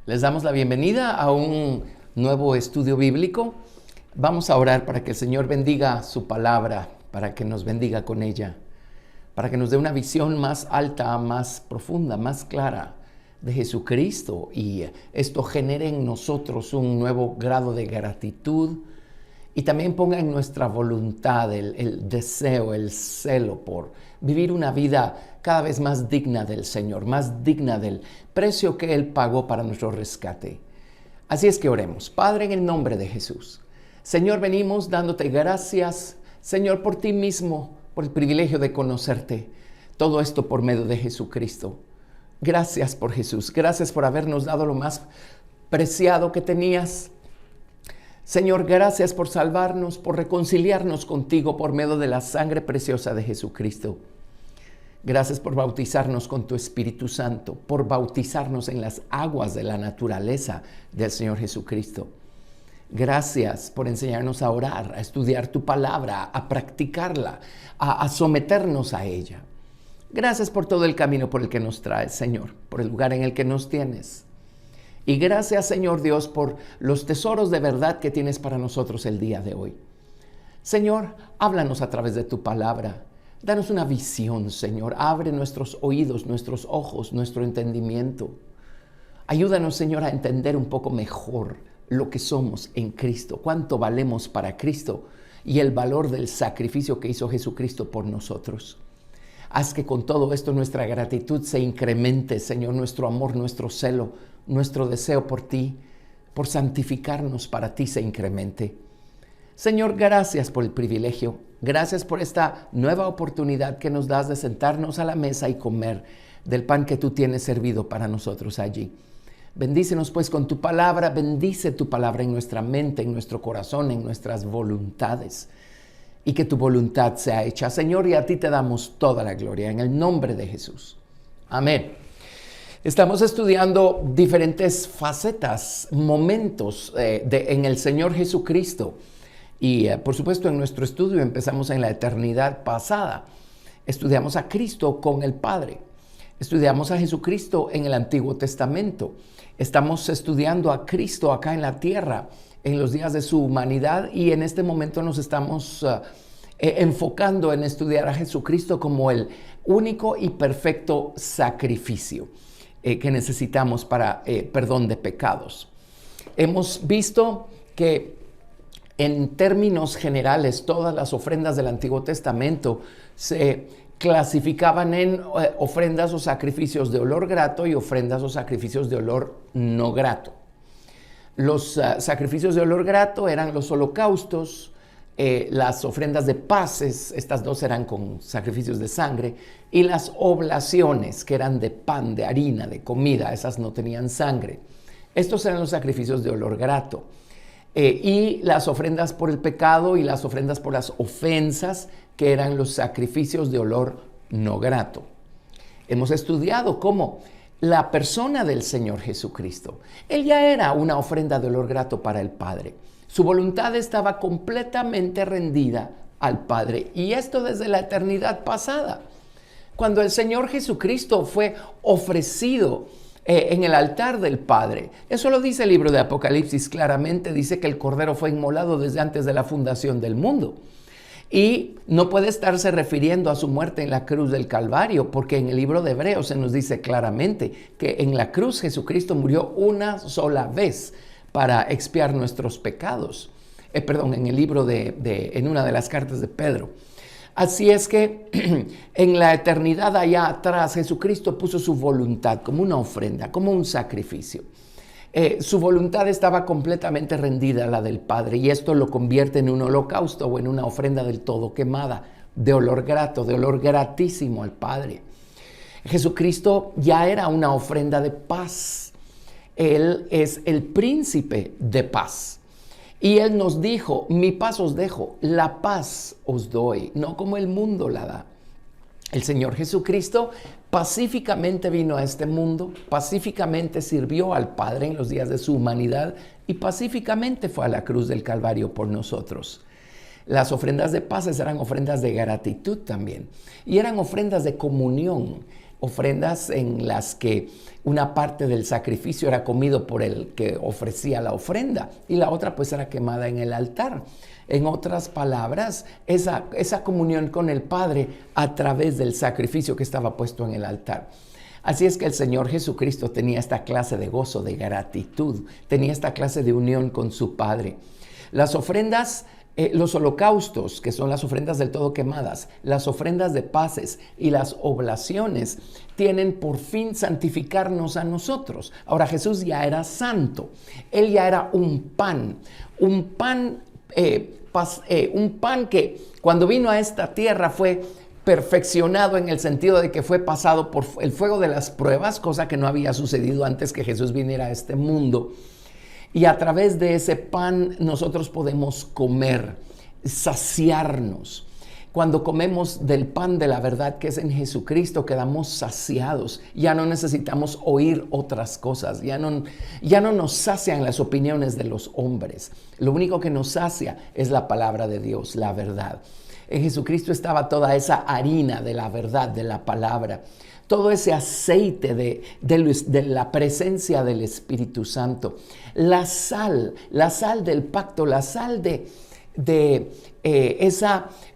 Les damos la bienvenida a un nuevo estudio bíblico. Vamos a orar para que el Señor bendiga su palabra, para que nos bendiga con ella, para que nos dé una visión más alta, más profunda, más clara de Jesucristo y esto genere en nosotros un nuevo grado de gratitud y también ponga en nuestra voluntad el deseo, el celo por vivir una vida cada vez más digna del Señor, más digna del precio que Él pagó para nuestro rescate. Así es que oremos. Padre, en el nombre de Jesús. Señor, venimos dándote gracias, Señor, por ti mismo, por el privilegio de conocerte. Todo esto por medio de Jesucristo. Gracias por Jesús. Gracias por habernos dado lo más preciado que tenías. Señor, gracias por salvarnos, por reconciliarnos contigo por medio de la sangre preciosa de Jesucristo. Gracias por bautizarnos con tu Espíritu Santo, por bautizarnos en las aguas de la naturaleza del Señor Jesucristo. Gracias por enseñarnos a orar, a estudiar tu palabra, a practicarla, a someternos a ella. Gracias por todo el camino por el que nos traes, Señor, por el lugar en el que nos tienes. Y gracias, Señor Dios, por los tesoros de verdad que tienes para nosotros el día de hoy. Señor, háblanos a través de tu palabra. Danos una visión, Señor. Abre nuestros oídos, nuestros ojos, nuestro entendimiento. Ayúdanos, Señor, a entender un poco mejor lo que somos en Cristo, cuánto valemos para Cristo y el valor del sacrificio que hizo Jesucristo por nosotros. Haz que con todo esto nuestra gratitud se incremente, Señor, nuestro amor, nuestro celo, nuestro deseo por ti, por santificarnos para ti se incremente. Señor, gracias por el privilegio, gracias por esta nueva oportunidad que nos das de sentarnos a la mesa y comer del pan que tú tienes servido para nosotros allí. Bendícenos pues con tu palabra, bendice tu palabra en nuestra mente, en nuestro corazón, en nuestras voluntades. Y que tu voluntad sea hecha, Señor, y a ti te damos toda la gloria, en el nombre de Jesús. Amén. Estamos estudiando diferentes facetas, momentos en el Señor Jesucristo. Y por supuesto en nuestro estudio empezamos en la eternidad pasada. Estudiamos a Cristo con el Padre. Estudiamos a Jesucristo en el Antiguo Testamento. Estamos estudiando a Cristo acá en la tierra, en los días de su humanidad, y en este momento nos estamos enfocando en estudiar a Jesucristo como el único y perfecto sacrificio que necesitamos para perdón de pecados. Hemos visto que en términos generales todas las ofrendas del Antiguo Testamento se clasificaban en ofrendas o sacrificios de olor grato y ofrendas o sacrificios de olor no grato. Los sacrificios de olor grato eran los holocaustos, las ofrendas de paces, estas dos eran con sacrificios de sangre, y las oblaciones, que eran de pan, de harina, de comida, esas no tenían sangre. Estos eran los sacrificios de olor grato. Y las ofrendas por el pecado y las ofrendas por las ofensas, que eran los sacrificios de olor no grato. Hemos estudiado cómo la persona del Señor Jesucristo, Él ya era una ofrenda de olor grato para el Padre. Su voluntad estaba completamente rendida al Padre, y esto desde la eternidad pasada. Cuando el Señor Jesucristo fue ofrecido en el altar del Padre, eso lo dice el libro de Apocalipsis claramente, dice que el Cordero fue inmolado desde antes de la fundación del mundo. Y no puede estarse refiriendo a su muerte en la cruz del Calvario, porque en el libro de Hebreos se nos dice claramente que en la cruz Jesucristo murió una sola vez para expiar nuestros pecados. En el libro en una de las cartas de Pedro. Así es que en la eternidad allá atrás Jesucristo puso su voluntad como una ofrenda, como un sacrificio. Su voluntad estaba completamente rendida a la del Padre, y esto lo convierte en un holocausto o en una ofrenda del todo quemada, de olor grato, de olor gratísimo al Padre. Jesucristo ya era una ofrenda de paz. Él es el príncipe de paz. Y Él nos dijo: mi paz os dejo, la paz os doy, no como el mundo la da. El Señor Jesucristo pacíficamente vino a este mundo, pacíficamente sirvió al Padre en los días de su humanidad y pacíficamente fue a la cruz del Calvario por nosotros. Las ofrendas de paz eran ofrendas de gratitud también, y eran ofrendas de comunión. ofrendas en las que una parte del sacrificio era comido por el que ofrecía la ofrenda y la otra pues era quemada en el altar. En otras palabras, esa comunión con el Padre a través del sacrificio que estaba puesto en el altar. Así es que el Señor Jesucristo tenía esta clase de gozo, de gratitud, tenía esta clase de unión con su Padre. Las ofrendas, los holocaustos, que son las ofrendas del todo quemadas, las ofrendas de paces y las oblaciones, tienen por fin santificarnos a nosotros. Ahora Jesús ya era santo, Él ya era un pan que cuando vino a esta tierra fue perfeccionado en el sentido de que fue pasado por el fuego de las pruebas, cosa que no había sucedido antes que Jesús viniera a este mundo. Y a través de ese pan nosotros podemos comer, saciarnos. Cuando comemos del pan de la verdad que es en Jesucristo, quedamos saciados. Ya no necesitamos oír otras cosas. Ya no nos sacian las opiniones de los hombres. Lo único que nos sacia es la palabra de Dios, la verdad. En Jesucristo estaba toda esa harina de la verdad, de la palabra. Todo ese aceite de la presencia del Espíritu Santo. La sal del pacto, la sal de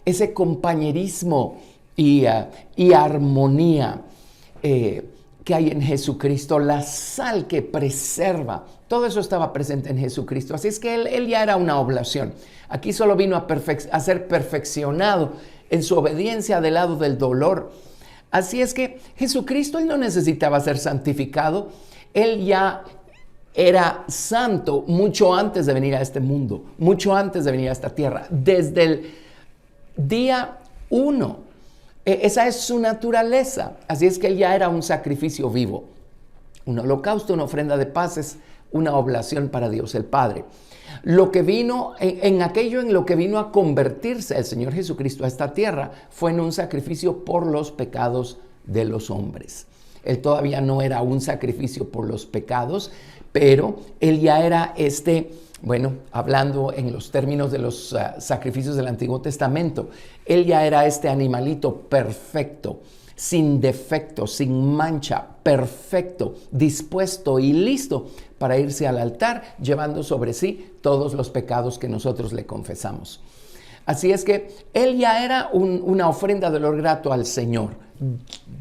ese compañerismo y armonía que hay en Jesucristo, la sal que preserva, todo eso estaba presente en Jesucristo. Así es que él ya era una oblación. Aquí solo vino a ser perfeccionado en su obediencia del lado del dolor. Así es que Jesucristo, Él no necesitaba ser santificado. Él ya era santo mucho antes de venir a este mundo, mucho antes de venir a esta tierra, desde el día 1. Esa es su naturaleza. Así es que Él ya era un sacrificio vivo, un holocausto, una ofrenda de paces, una oblación para Dios el Padre. Lo que vino, en lo que vino a convertirse el Señor Jesucristo a esta tierra fue en un sacrificio por los pecados de los hombres. Él todavía no era un sacrificio por los pecados, pero Él ya era hablando en los términos de los sacrificios del Antiguo Testamento, Él ya era este animalito perfecto, sin defecto, sin mancha, perfecto, dispuesto y listo para irse al altar, llevando sobre sí todos los pecados que nosotros le confesamos. Así es que Él ya era una ofrenda de olor grato al Señor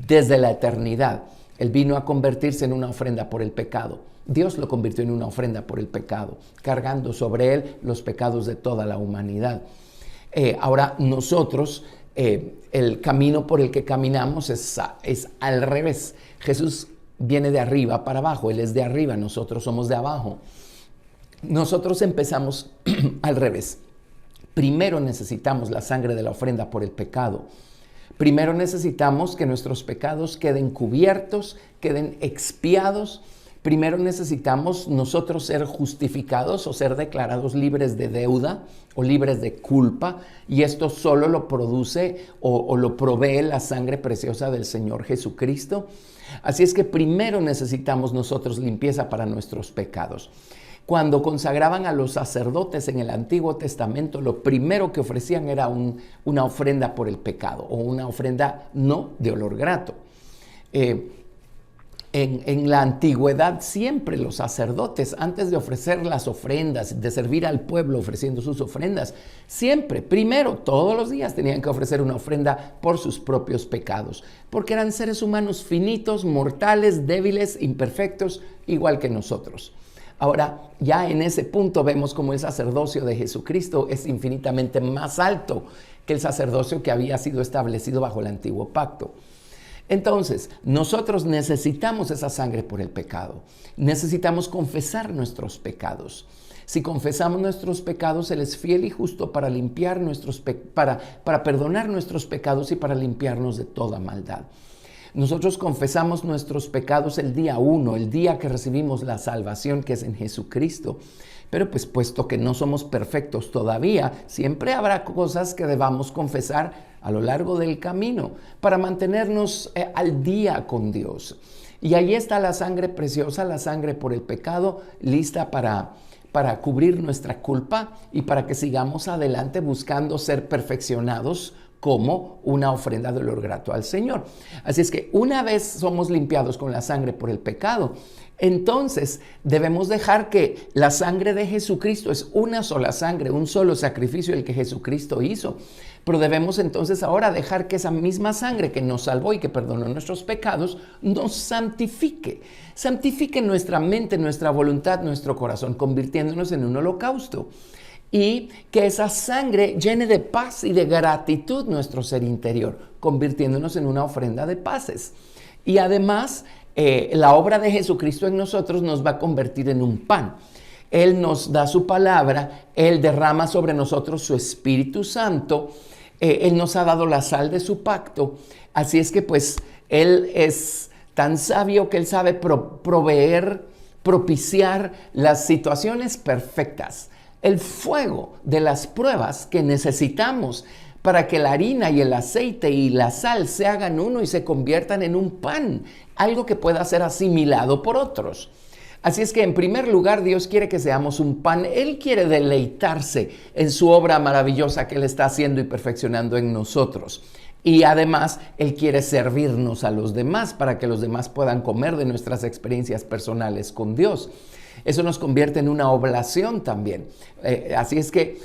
desde la eternidad. Él vino a convertirse en una ofrenda por el pecado. Dios lo convirtió en una ofrenda por el pecado, cargando sobre Él los pecados de toda la humanidad. Ahora nosotros, el camino por el que caminamos es al revés. Jesús viene de arriba para abajo, Él es de arriba, nosotros somos de abajo. Nosotros empezamos al revés. Primero necesitamos la sangre de la ofrenda por el pecado. Primero necesitamos que nuestros pecados queden cubiertos, queden expiados. Primero necesitamos nosotros ser justificados o ser declarados libres de deuda o libres de culpa, y esto solo lo produce o lo provee la sangre preciosa del Señor Jesucristo. Así es que primero necesitamos nosotros limpieza para nuestros pecados. Cuando consagraban a los sacerdotes en el Antiguo Testamento, lo primero que ofrecían era una ofrenda por el pecado o una ofrenda no de olor grato. En la antigüedad siempre los sacerdotes, antes de ofrecer las ofrendas, de servir al pueblo ofreciendo sus ofrendas, siempre, primero, todos los días tenían que ofrecer una ofrenda por sus propios pecados, porque eran seres humanos finitos, mortales, débiles, imperfectos, igual que nosotros. Ahora, ya en ese punto vemos cómo el sacerdocio de Jesucristo es infinitamente más alto que el sacerdocio que había sido establecido bajo el antiguo pacto. Entonces, nosotros necesitamos esa sangre por el pecado. Necesitamos confesar nuestros pecados. Si confesamos nuestros pecados, Él es fiel y justo para para perdonar nuestros pecados y para limpiarnos de toda maldad. Nosotros confesamos nuestros pecados el día 1, el día que recibimos la salvación que es en Jesucristo. Pero pues puesto que no somos perfectos todavía, siempre habrá cosas que debamos confesar a lo largo del camino para mantenernos al día con Dios. Y ahí está la sangre preciosa, la sangre por el pecado, lista para cubrir nuestra culpa y para que sigamos adelante buscando ser perfeccionados como una ofrenda de olor grato al Señor. Así es que una vez somos limpiados con la sangre por el pecado, entonces debemos dejar que la sangre de Jesucristo es una sola sangre, un solo sacrificio el que Jesucristo hizo. Pero debemos entonces ahora dejar que esa misma sangre que nos salvó y que perdonó nuestros pecados nos santifique. Santifique nuestra mente, nuestra voluntad, nuestro corazón, convirtiéndonos en un holocausto. Y que esa sangre llene de paz y de gratitud nuestro ser interior, convirtiéndonos en una ofrenda de paces. Y además, la obra de Jesucristo en nosotros nos va a convertir en un pan. Él nos da su palabra, Él derrama sobre nosotros su Espíritu Santo, Él nos ha dado la sal de su pacto. Así es que pues Él es tan sabio que Él sabe proveer, propiciar las situaciones perfectas, el fuego de las pruebas que necesitamos para que la harina y el aceite y la sal se hagan uno y se conviertan en un pan, algo que pueda ser asimilado por otros. Así es que en primer lugar Dios quiere que seamos un pan. Él quiere deleitarse en su obra maravillosa que Él está haciendo y perfeccionando en nosotros. Y además Él quiere servirnos a los demás para que los demás puedan comer de nuestras experiencias personales con Dios. Eso nos convierte en una oblación también. Así es que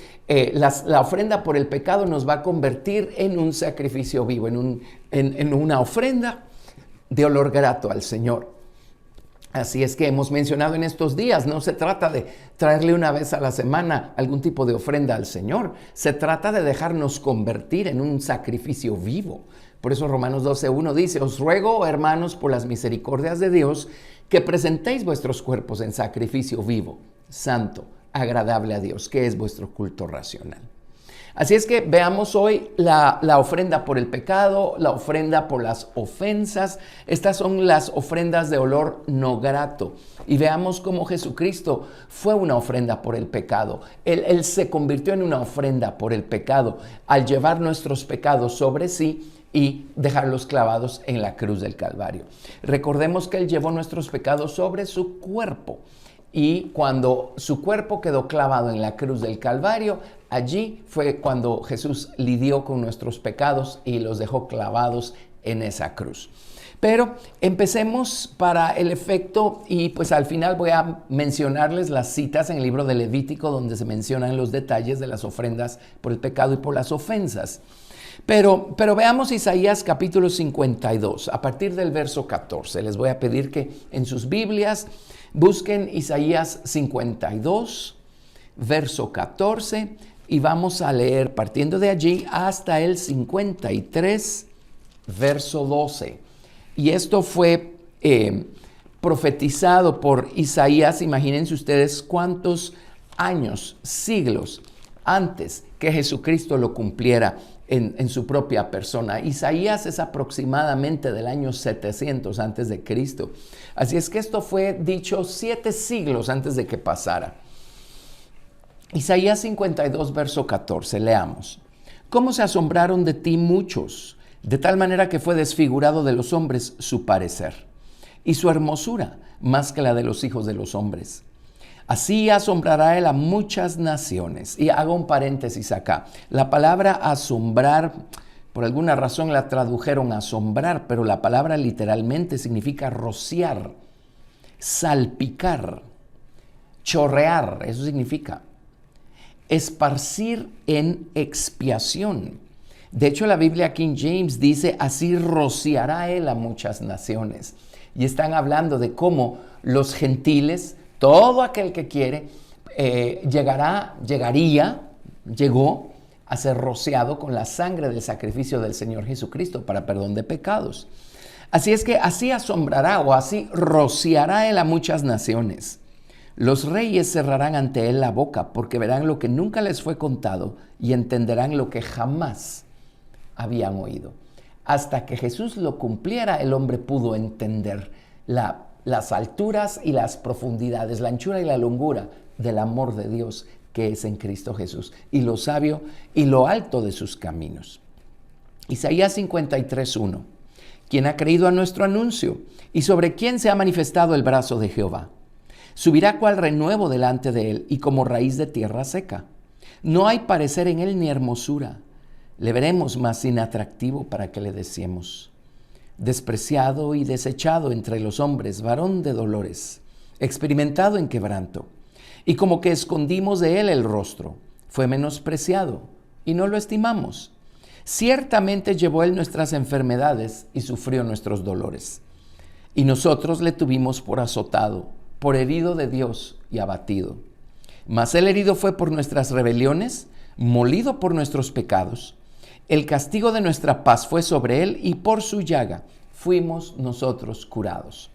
la ofrenda por el pecado nos va a convertir en un sacrificio vivo, en una ofrenda de olor grato al Señor. Así es que hemos mencionado en estos días, no se trata de traerle una vez a la semana algún tipo de ofrenda al Señor. Se trata de dejarnos convertir en un sacrificio vivo. Por eso Romanos 12:1 dice, os ruego, hermanos, por las misericordias de Dios, que presentéis vuestros cuerpos en sacrificio vivo, santo, agradable a Dios, que es vuestro culto racional. Así es que veamos hoy la ofrenda por el pecado, la ofrenda por las ofensas. Estas son las ofrendas de olor no grato. Y veamos cómo Jesucristo fue una ofrenda por el pecado. Él se convirtió en una ofrenda por el pecado al llevar nuestros pecados sobre sí y dejarlos clavados en la cruz del Calvario. Recordemos que Él llevó nuestros pecados sobre su cuerpo. Y cuando su cuerpo quedó clavado en la cruz del Calvario, allí fue cuando Jesús lidió con nuestros pecados y los dejó clavados en esa cruz. Pero empecemos para el efecto y pues al final voy a mencionarles las citas en el libro de Levítico donde se mencionan los detalles de las ofrendas por el pecado y por las ofensas. Pero veamos Isaías capítulo 52, a partir del verso 14. Les voy a pedir que en sus Biblias busquen Isaías 52, verso 14, y vamos a leer partiendo de allí hasta el 53, verso 12. Y esto fue profetizado por Isaías, imagínense ustedes cuántos años, siglos antes que Jesucristo lo cumpliera en su propia persona. Isaías es aproximadamente del año 700 antes de Cristo. Así es que esto fue dicho 7 siglos antes de que pasara. Isaías 52, verso 14, leamos. ¿Cómo se asombraron de ti muchos, de tal manera que fue desfigurado de los hombres su parecer, y su hermosura más que la de los hijos de los hombres? Así asombrará él a muchas naciones. Y hago un paréntesis acá. La palabra asombrar, por alguna razón la tradujeron asombrar, pero la palabra literalmente significa rociar, salpicar, chorrear. Eso significa esparcir en expiación. De hecho, la Biblia King James dice, así rociará él a muchas naciones. Y están hablando de cómo los gentiles, todo aquel que quiere, llegó a ser rociado con la sangre del sacrificio del Señor Jesucristo para perdón de pecados. Así es que así asombrará o así rociará él a muchas naciones. Los reyes cerrarán ante él la boca porque verán lo que nunca les fue contado y entenderán lo que jamás habían oído. Hasta que Jesús lo cumpliera, el hombre pudo entender las alturas y las profundidades, la anchura y la longura del amor de Dios que es en Cristo Jesús, y lo sabio y lo alto de sus caminos. Isaías 53:1. ¿Quién ha creído a nuestro anuncio? ¿Y sobre quién se ha manifestado el brazo de Jehová? Subirá cual renuevo delante de él y como raíz de tierra seca. No hay parecer en él ni hermosura, Le veremos más inatractivo para que le deseemos. Despreciado y desechado entre los hombres, varón de dolores, experimentado en quebranto. Y como que escondimos de él el rostro, fue menospreciado y no lo estimamos. Ciertamente llevó él nuestras enfermedades y sufrió nuestros dolores. Y nosotros le tuvimos por azotado, por herido de Dios y abatido. Mas él herido fue por nuestras rebeliones, molido por nuestros pecados. El castigo de nuestra paz fue sobre él y por su llaga fuimos nosotros curados.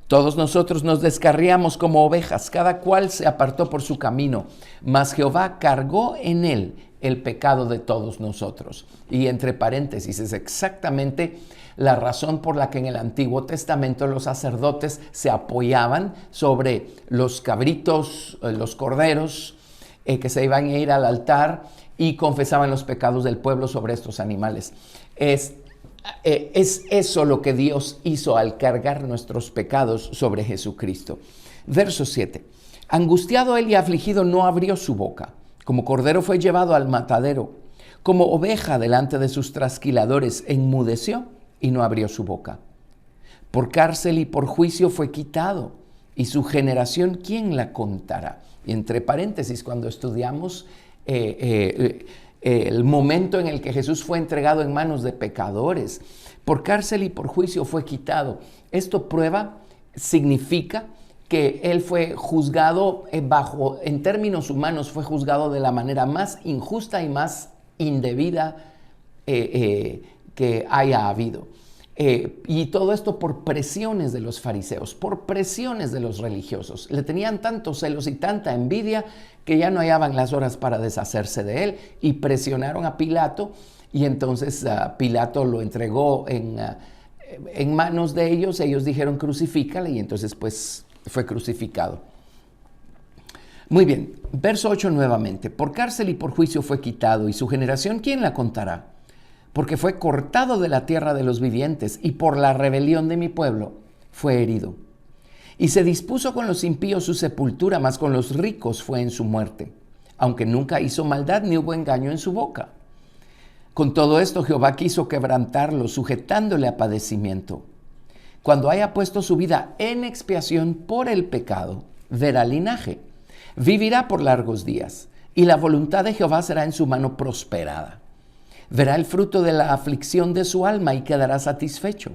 Todos nosotros nos descarriamos como ovejas, cada cual se apartó por su camino, mas Jehová cargó en él el pecado de todos nosotros. Y entre paréntesis, es exactamente la razón por la que en el Antiguo Testamento los sacerdotes se apoyaban sobre los cabritos, los corderos, que se iban a ir al altar y confesaban los pecados del pueblo sobre estos animales. Es eso lo que Dios hizo al cargar nuestros pecados sobre Jesucristo. Verso 7. Angustiado él y afligido no abrió su boca. Como cordero fue llevado al matadero. Como oveja delante de sus trasquiladores enmudeció y no abrió su boca. Por cárcel y por juicio fue quitado. Y su generación, ¿quién la contará? Y entre paréntesis, cuando estudiamos el momento en el que Jesús fue entregado en manos de pecadores, por cárcel y por juicio fue quitado. Esto significa que él fue juzgado en términos humanos, fue juzgado de la manera más injusta y más indebida que haya habido. Y todo esto por presiones de los fariseos, por presiones de los religiosos. Le tenían tantos celos y tanta envidia que ya no hallaban las horas para deshacerse de él y presionaron a Pilato, y entonces Pilato lo entregó en manos de ellos. Ellos dijeron crucifícale, y entonces pues fue crucificado. Muy bien, verso 8 nuevamente. Por cárcel y por juicio fue quitado, y su generación, ¿quién la contará? Porque fue cortado de la tierra de los vivientes, y por la rebelión de mi pueblo fue herido. Y se dispuso con los impíos su sepultura, mas con los ricos fue en su muerte, aunque nunca hizo maldad ni hubo engaño en su boca. Con todo esto Jehová quiso quebrantarlo, sujetándole a padecimiento. Cuando haya puesto su vida en expiación por el pecado, verá linaje, vivirá por largos días, y la voluntad de Jehová será en su mano prosperada. Verá el fruto de la aflicción de su alma y quedará satisfecho.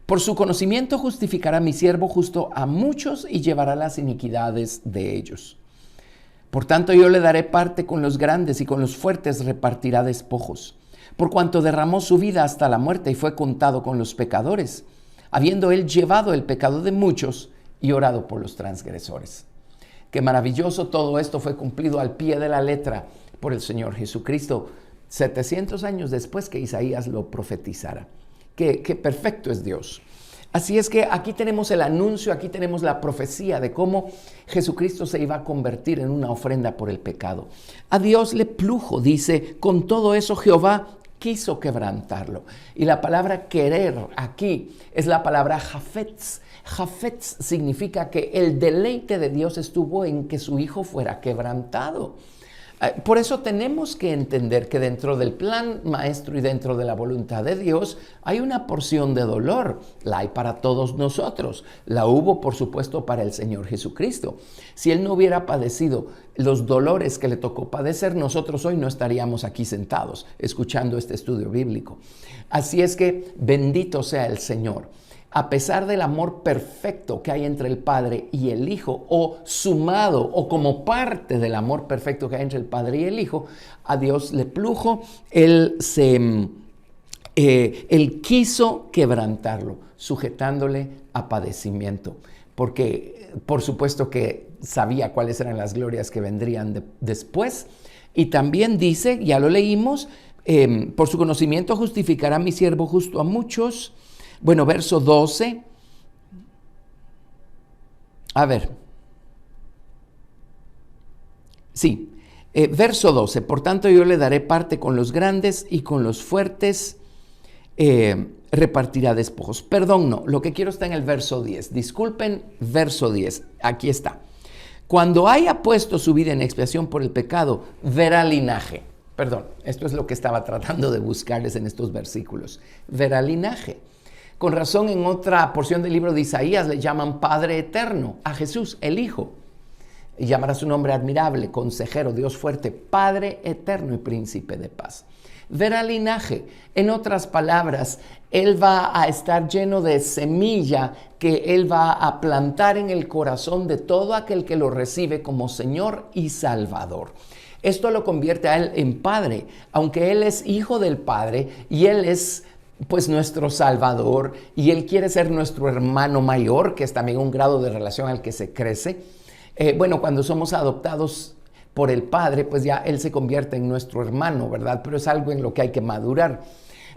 Por su conocimiento justificará mi siervo justo a muchos y llevará las iniquidades de ellos. Por tanto yo le daré parte con los grandes y con los fuertes repartirá despojos. Por cuanto derramó su vida hasta la muerte y fue contado con los pecadores, habiendo él llevado el pecado de muchos y orado por los transgresores. Qué maravilloso, todo esto fue cumplido al pie de la letra por el Señor Jesucristo, 700 años después que Isaías lo profetizara. Qué perfecto es Dios. Así es que aquí tenemos el anuncio, aquí tenemos la profecía de cómo Jesucristo se iba a convertir en una ofrenda por el pecado. A Dios le plujo, dice, con todo eso Jehová quiso quebrantarlo. Y la palabra querer aquí es la palabra jafetz. Jafetz significa que el deleite de Dios estuvo en que su Hijo fuera quebrantado. Por eso tenemos que entender que dentro del plan maestro y dentro de la voluntad de Dios hay una porción de dolor. La hay para todos nosotros. La hubo, por supuesto, para el Señor Jesucristo. Si Él no hubiera padecido los dolores que le tocó padecer, nosotros hoy no estaríamos aquí sentados escuchando este estudio bíblico. Así es que bendito sea el Señor. A pesar del amor perfecto que hay entre el Padre y el Hijo, o sumado o como parte del amor perfecto que hay entre el Padre y el Hijo, a Dios le plujo, Él quiso quebrantarlo, sujetándole a padecimiento, porque por supuesto que sabía cuáles eran las glorias que vendrían después. Y también dice, ya lo leímos, por su conocimiento justificará mi siervo justo a muchos. Bueno, verso 12. A ver. Sí, verso 12. Por tanto, yo le daré parte con los grandes y con los fuertes repartirá despojos. Perdón, no. Lo que quiero está en el verso 10. Disculpen, verso 10. Aquí está. Cuando haya puesto su vida en expiación por el pecado, verá linaje. Perdón, esto es lo que estaba tratando de buscarles en estos versículos. Verá linaje. Con razón, en otra porción del libro de Isaías le llaman Padre Eterno a Jesús, el Hijo. Y llamará su nombre admirable, consejero, Dios fuerte, Padre Eterno y Príncipe de paz. Verá linaje. En otras palabras, Él va a estar lleno de semilla que Él va a plantar en el corazón de todo aquel que lo recibe como Señor y Salvador. Esto lo convierte a Él en Padre, aunque Él es hijo del Padre y Él es pues nuestro Salvador y Él quiere ser nuestro hermano mayor, que es también un grado de relación al que se crece. Cuando somos adoptados por el Padre, pues ya Él se convierte en nuestro hermano, ¿verdad? Pero es algo en lo que hay que madurar.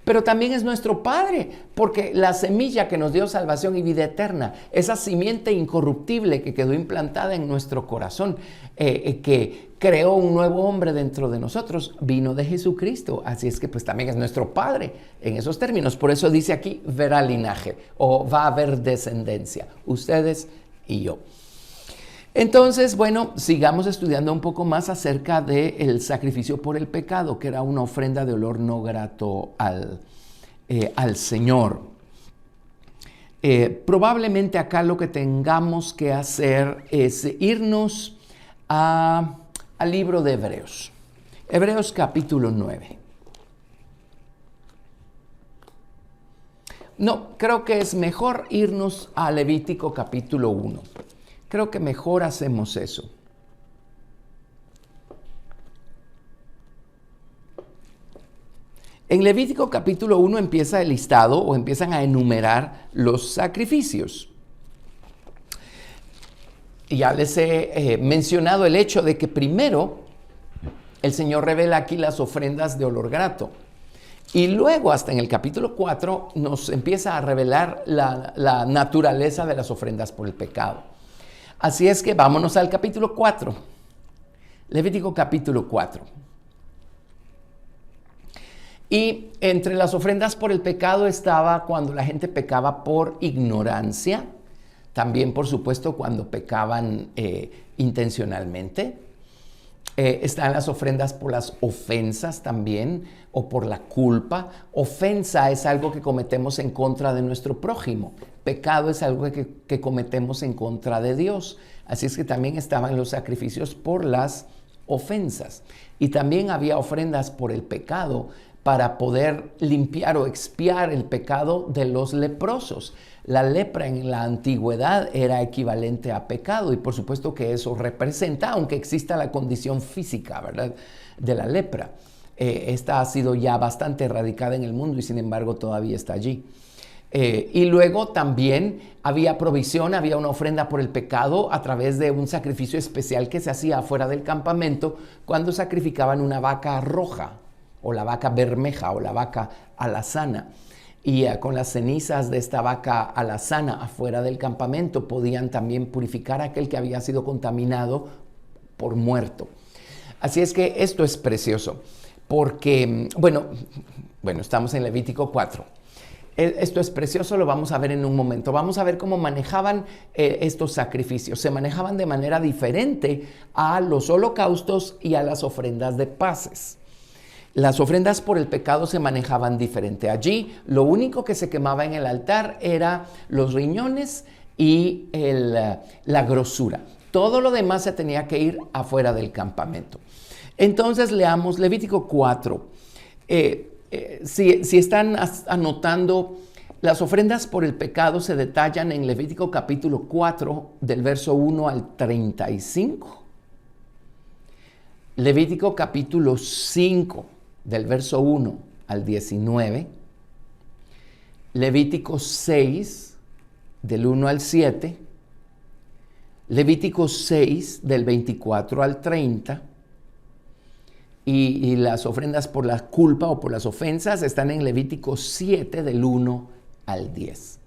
Pero también es nuestro Padre, porque la semilla que nos dio salvación y vida eterna, esa simiente incorruptible que quedó implantada en nuestro corazón, que creó un nuevo hombre dentro de nosotros, vino de Jesucristo. Así es que pues también es nuestro Padre en esos términos. Por eso dice aquí, verá linaje o va a haber descendencia, ustedes y yo. Entonces, sigamos estudiando un poco más acerca del sacrificio por el pecado, que era una ofrenda de olor no grato al Señor. Probablemente acá lo que tengamos que hacer es irnos al libro de Hebreos. Hebreos capítulo 9. No, creo que es mejor irnos a Levítico capítulo 1. Creo que mejor hacemos eso. En Levítico capítulo 1 empieza el listado o empiezan a enumerar los sacrificios. Y ya les he mencionado el hecho de que primero el Señor revela aquí las ofrendas de olor grato. Y luego hasta en el capítulo 4 nos empieza a revelar la naturaleza de las ofrendas por el pecado. Así es que vámonos al capítulo 4, Levítico capítulo 4. Y entre las ofrendas por el pecado estaba cuando la gente pecaba por ignorancia, también por supuesto cuando pecaban intencionalmente. Están las ofrendas por las ofensas también o por la culpa. Ofensa es algo que cometemos en contra de nuestro prójimo. Pecado es algo que cometemos en contra de Dios. Así es que también estaban los sacrificios por las ofensas. Y también había ofrendas por el pecado para poder limpiar o expiar el pecado de los leprosos. La lepra en la antigüedad era equivalente a pecado y por supuesto que eso representa, aunque exista la condición física, ¿verdad?, de la lepra. Esta ha sido ya bastante erradicada en el mundo y sin embargo todavía está allí. Y luego también había provisión, había una ofrenda por el pecado a través de un sacrificio especial que se hacía afuera del campamento cuando sacrificaban una vaca roja o la vaca bermeja o la vaca alazana. Y con las cenizas de esta vaca alazana afuera del campamento podían también purificar a aquel que había sido contaminado por muerto. Así es que esto es precioso porque, estamos en Levítico 4. Esto es precioso, lo vamos a ver en un momento. Vamos a ver cómo manejaban estos sacrificios. Se manejaban de manera diferente a los holocaustos y a las ofrendas de paces. Las ofrendas por el pecado se manejaban diferente. Allí lo único que se quemaba en el altar era los riñones y la grosura. Todo lo demás se tenía que ir afuera del campamento. Entonces leamos Levítico 4. Si están anotando, las ofrendas por el pecado se detallan en Levítico capítulo 4 del verso 1 al 35. Levítico capítulo 5 del verso 1 al 19, Levítico 6 del 1 al 7, Levítico 6 del 24 al 30, y las ofrendas por la culpa o por las ofensas están en Levítico 7 del 1 al 10.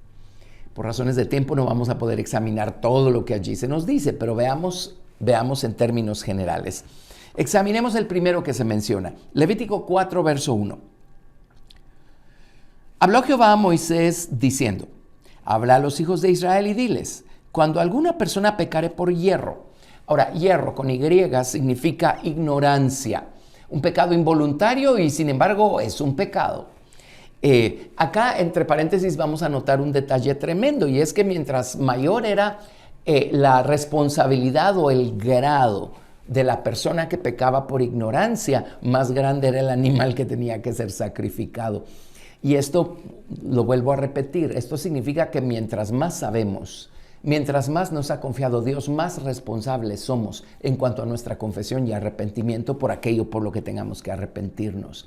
Por razones de tiempo no vamos a poder examinar todo lo que allí se nos dice, pero veamos en términos generales. Examinemos el primero que se menciona, Levítico 4, verso 1. Habló Jehová a Moisés diciendo, habla a los hijos de Israel y diles, cuando alguna persona pecare por hierro. Ahora, hierro con Y significa ignorancia un pecado involuntario y sin embargo es un pecado. Acá, entre paréntesis, vamos a notar un detalle tremendo, y es que mientras mayor era la responsabilidad o el grado de la persona que pecaba por ignorancia, más grande era el animal que tenía que ser sacrificado. Y esto, lo vuelvo a repetir, esto significa que mientras más sabemos, mientras más nos ha confiado Dios, más responsables somos en cuanto a nuestra confesión y arrepentimiento por aquello por lo que tengamos que arrepentirnos.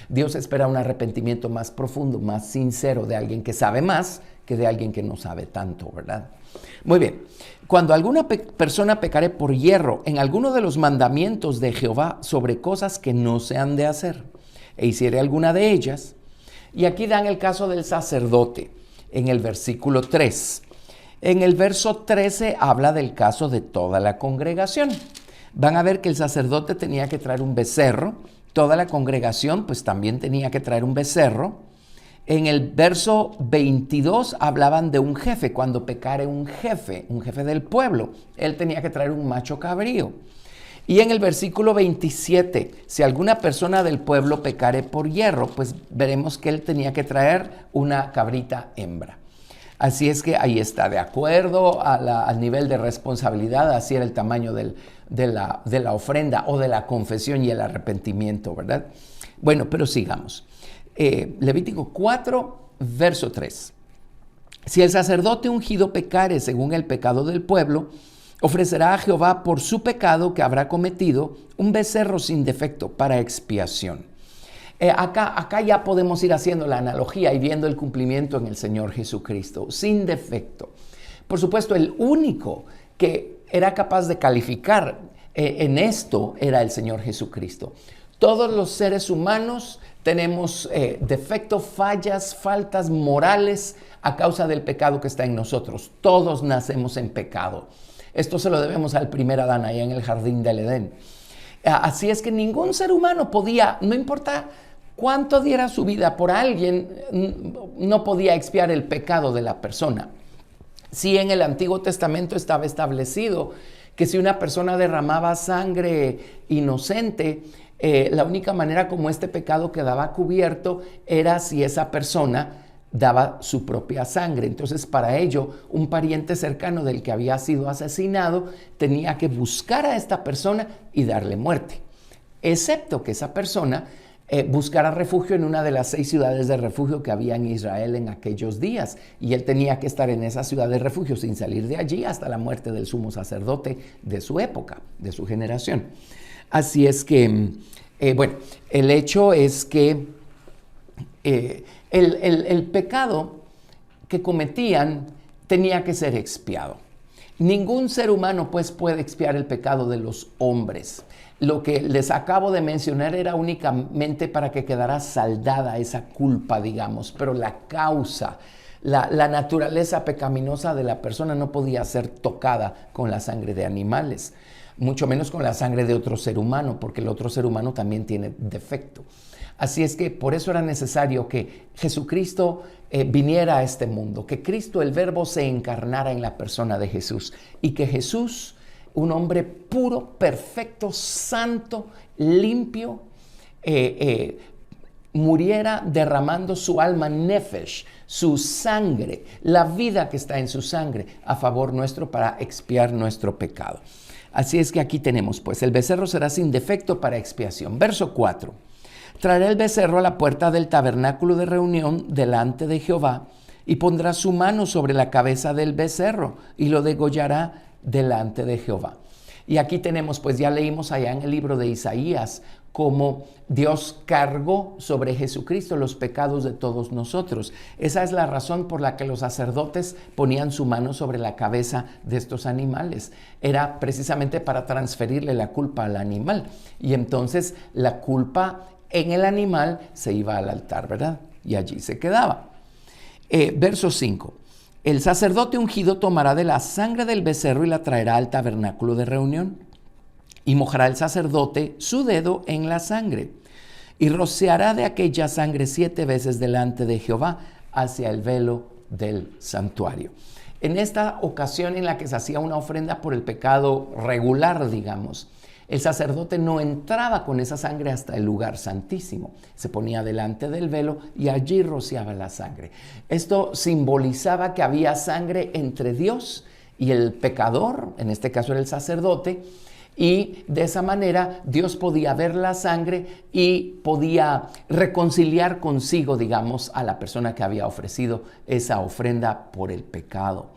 Dios espera un arrepentimiento más profundo, más sincero de alguien que sabe más que de alguien que no sabe tanto, ¿verdad? Muy bien. Cuando alguna persona pecare por hierro en alguno de los mandamientos de Jehová sobre cosas que no se han de hacer, e hiciere alguna de ellas, y aquí dan el caso del sacerdote en el versículo 3. En el verso 13 habla del caso de toda la congregación. Van a ver que el sacerdote tenía que traer un becerro, toda la congregación pues también tenía que traer un becerro. En el verso 22 hablaban de un jefe, cuando pecare un jefe del pueblo, él tenía que traer un macho cabrío. Y en el versículo 27, si alguna persona del pueblo pecare por hierro, pues veremos que él tenía que traer una cabrita hembra. Así es que ahí está, de acuerdo al nivel de responsabilidad, así era el tamaño de la ofrenda o de la confesión y el arrepentimiento, ¿verdad? Bueno, pero sigamos. Levítico 4, verso 3. Si el sacerdote ungido pecare según el pecado del pueblo, ofrecerá a Jehová por su pecado que habrá cometido un becerro sin defecto para expiación. Acá ya podemos ir haciendo la analogía y viendo el cumplimiento en el Señor Jesucristo, sin defecto. Por supuesto, el único que era capaz de calificar en esto era el Señor Jesucristo. Todos los seres humanos tenemos defectos, fallas, faltas morales a causa del pecado que está en nosotros. Todos nacemos en pecado. Esto se lo debemos al primer Adán allá en el jardín del Edén. Así es que ningún ser humano podía, no importa cuánto diera su vida por alguien, no podía expiar el pecado de la persona. Sí, en el Antiguo Testamento estaba establecido que si una persona derramaba sangre inocente, la única manera como este pecado quedaba cubierto era si esa persona daba su propia sangre. Entonces, para ello, un pariente cercano del que había sido asesinado tenía que buscar a esta persona y darle muerte, excepto que esa persona buscara refugio en una de las 6 ciudades de refugio que había en Israel en aquellos días, y él tenía que estar en esa ciudad de refugio sin salir de allí hasta la muerte del sumo sacerdote de su época, de su generación. Así es que, bueno, el hecho es que el pecado que cometían tenía que ser expiado. Ningún ser humano pues puede expiar el pecado de los hombres. Lo que les acabo de mencionar era únicamente para que quedara saldada esa culpa, digamos, pero la causa, la naturaleza pecaminosa de la persona no podía ser tocada con la sangre de animales, mucho menos con la sangre de otro ser humano, porque el otro ser humano también tiene defecto. Así es que por eso era necesario que Jesucristo viniera a este mundo, que Cristo, el Verbo, se encarnara en la persona de Jesús, y que Jesús, un hombre puro, perfecto, santo, limpio, muriera derramando su alma nefesh, su sangre, la vida que está en su sangre, a favor nuestro para expiar nuestro pecado. Así es que aquí tenemos, pues, el becerro será sin defecto para expiación. Verso 4. Traerá el becerro a la puerta del tabernáculo de reunión delante de Jehová, y pondrá su mano sobre la cabeza del becerro, y lo degollará delante de Jehová. Y aquí tenemos, pues ya leímos allá en el libro de Isaías, cómo Dios cargó sobre Jesucristo los pecados de todos nosotros. Esa es la razón por la que los sacerdotes ponían su mano sobre la cabeza de estos animales. Era precisamente para transferirle la culpa al animal. Y entonces la culpa en el animal se iba al altar, ¿verdad? Y allí se quedaba. Verso 5. El sacerdote ungido tomará de la sangre del becerro y la traerá al tabernáculo de reunión. Y mojará el sacerdote su dedo en la sangre, y rociará de aquella sangre 7 veces delante de Jehová hacia el velo del santuario. En esta ocasión en la que se hacía una ofrenda por el pecado regular, digamos, El sacerdote no entraba con esa sangre hasta el lugar santísimo. Se ponía delante del velo y allí rociaba la sangre. Esto simbolizaba que había sangre entre Dios y el pecador, en este caso era el sacerdote, y de esa manera Dios podía ver la sangre y podía reconciliar consigo, digamos, a la persona que había ofrecido esa ofrenda por el pecado.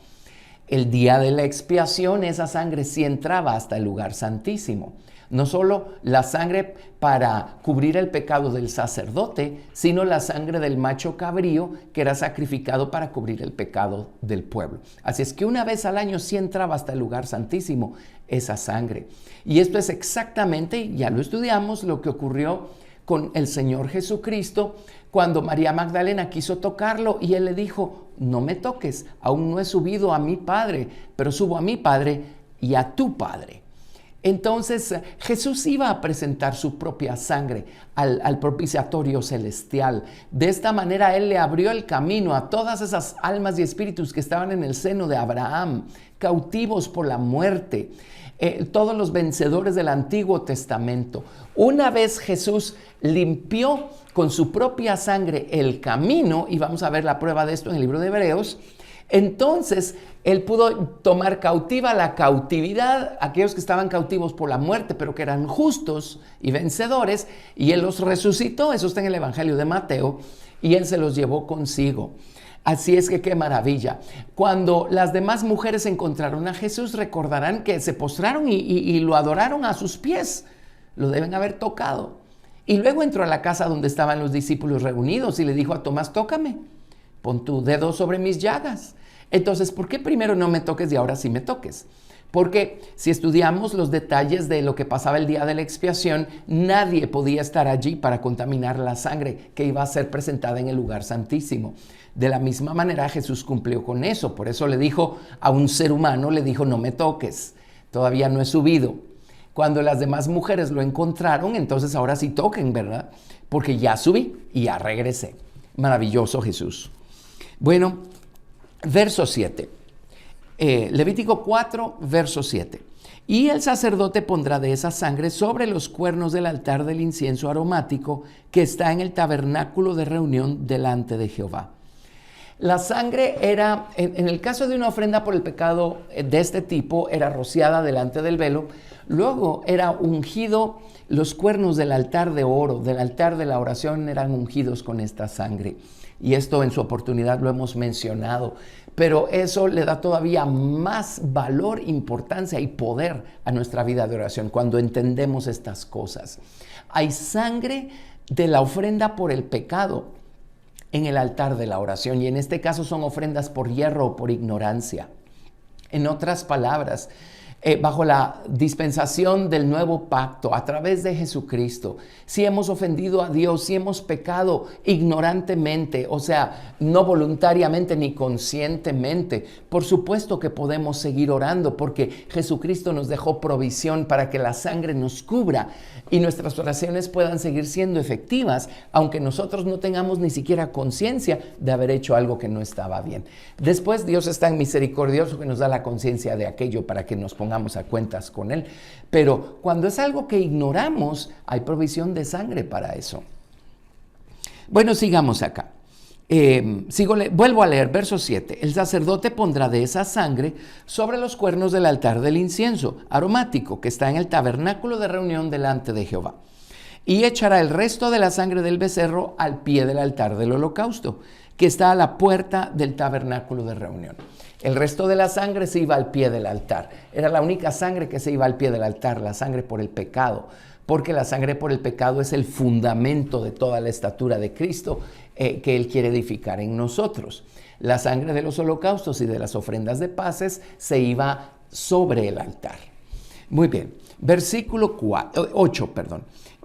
El día de la expiación, esa sangre sí entraba hasta el lugar santísimo. No solo la sangre para cubrir el pecado del sacerdote, sino la sangre del macho cabrío que era sacrificado para cubrir el pecado del pueblo. Así es que una vez al año sí entraba hasta el lugar santísimo esa sangre. Y esto es exactamente, ya lo estudiamos, lo que ocurrió con el Señor Jesucristo cuando María Magdalena quiso tocarlo y él le dijo: no me toques, aún no he subido a mi Padre, pero subo a mi Padre y a tu Padre. Entonces Jesús iba a presentar su propia sangre al propiciatorio celestial. De esta manera Él le abrió el camino a todas esas almas y espíritus que estaban en el seno de Abraham, cautivos por la muerte, todos los vencedores del Antiguo Testamento. Una vez Jesús limpió con su propia sangre el camino, y vamos a ver la prueba de esto en el libro de Hebreos, entonces Él pudo tomar cautiva la cautividad, aquellos que estaban cautivos por la muerte, pero que eran justos y vencedores, y Él los resucitó. Eso está en el Evangelio de Mateo, y Él se los llevó consigo. Así es que qué maravilla. Cuando las demás mujeres encontraron a Jesús, recordarán que se postraron y lo adoraron a sus pies. Lo deben haber tocado. Y luego entró a la casa donde estaban los discípulos reunidos y le dijo a Tomás: tócame, pon tu dedo sobre mis llagas. Entonces, ¿por qué primero no me toques y ahora sí me toques? Porque si estudiamos los detalles de lo que pasaba el día de la expiación, nadie podía estar allí para contaminar la sangre que iba a ser presentada en el lugar santísimo. De la misma manera, Jesús cumplió con eso. Por eso le dijo a un ser humano, le dijo: no me toques, todavía no he subido. Cuando las demás mujeres lo encontraron, entonces ahora sí toquen, ¿verdad? Porque ya subí y ya regresé. Maravilloso Jesús. Bueno, verso 7. Levítico 4, verso 7. Y el sacerdote pondrá de esa sangre sobre los cuernos del altar del incienso aromático que está en el tabernáculo de reunión delante de Jehová. La sangre era, en el caso de una ofrenda por el pecado de este tipo, era rociada delante del velo. Luego era ungido, los cuernos del altar de oro, del altar de la oración, eran ungidos con esta sangre. Y esto en su oportunidad lo hemos mencionado. Pero eso le da todavía más valor, importancia y poder a nuestra vida de oración cuando entendemos estas cosas. Hay sangre de la ofrenda por el pecado en el altar de la oración, y en este caso son ofrendas por hierro o por ignorancia. En otras palabras, bajo la dispensación del nuevo pacto, a través de Jesucristo, si hemos ofendido a Dios, si hemos pecado ignorantemente, o sea, no voluntariamente ni conscientemente, por supuesto que podemos seguir orando, porque Jesucristo nos dejó provisión para que la sangre nos cubra y nuestras oraciones puedan seguir siendo efectivas, aunque nosotros no tengamos ni siquiera conciencia de haber hecho algo que no estaba bien. Después, Dios es tan misericordioso que nos da la conciencia de aquello para que nos pongamos a cuentas con Él. Pero cuando es algo que ignoramos, hay provisión de sangre para eso. Bueno, sigamos acá. Vuelvo a leer, verso 7. El sacerdote pondrá de esa sangre sobre los cuernos del altar del incienso aromático que está en el tabernáculo de reunión delante de Jehová. Y echará el resto de la sangre del becerro al pie del altar del holocausto, que está a la puerta del tabernáculo de reunión. El resto de la sangre se iba al pie del altar. Era la única sangre que se iba al pie del altar, la sangre por el pecado, porque la sangre por el pecado es el fundamento de toda la estatura de Cristo que Él quiere edificar en nosotros. La sangre de los holocaustos y de las ofrendas de paces se iba sobre el altar. Muy bien, versículo 8.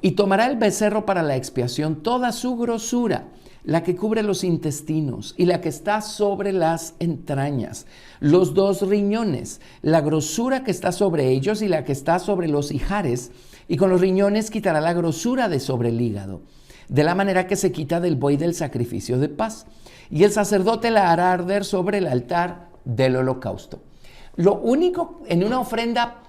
Y tomará el becerro para la expiación toda su grosura, la que cubre los intestinos y la que está sobre las entrañas, los 2 riñones, la grosura que está sobre ellos y la que está sobre los ijares, y con los riñones quitará la grosura de sobre el hígado, de la manera que se quita del buey del sacrificio de paz. Y el sacerdote la hará arder sobre el altar del holocausto. Lo único en una ofrenda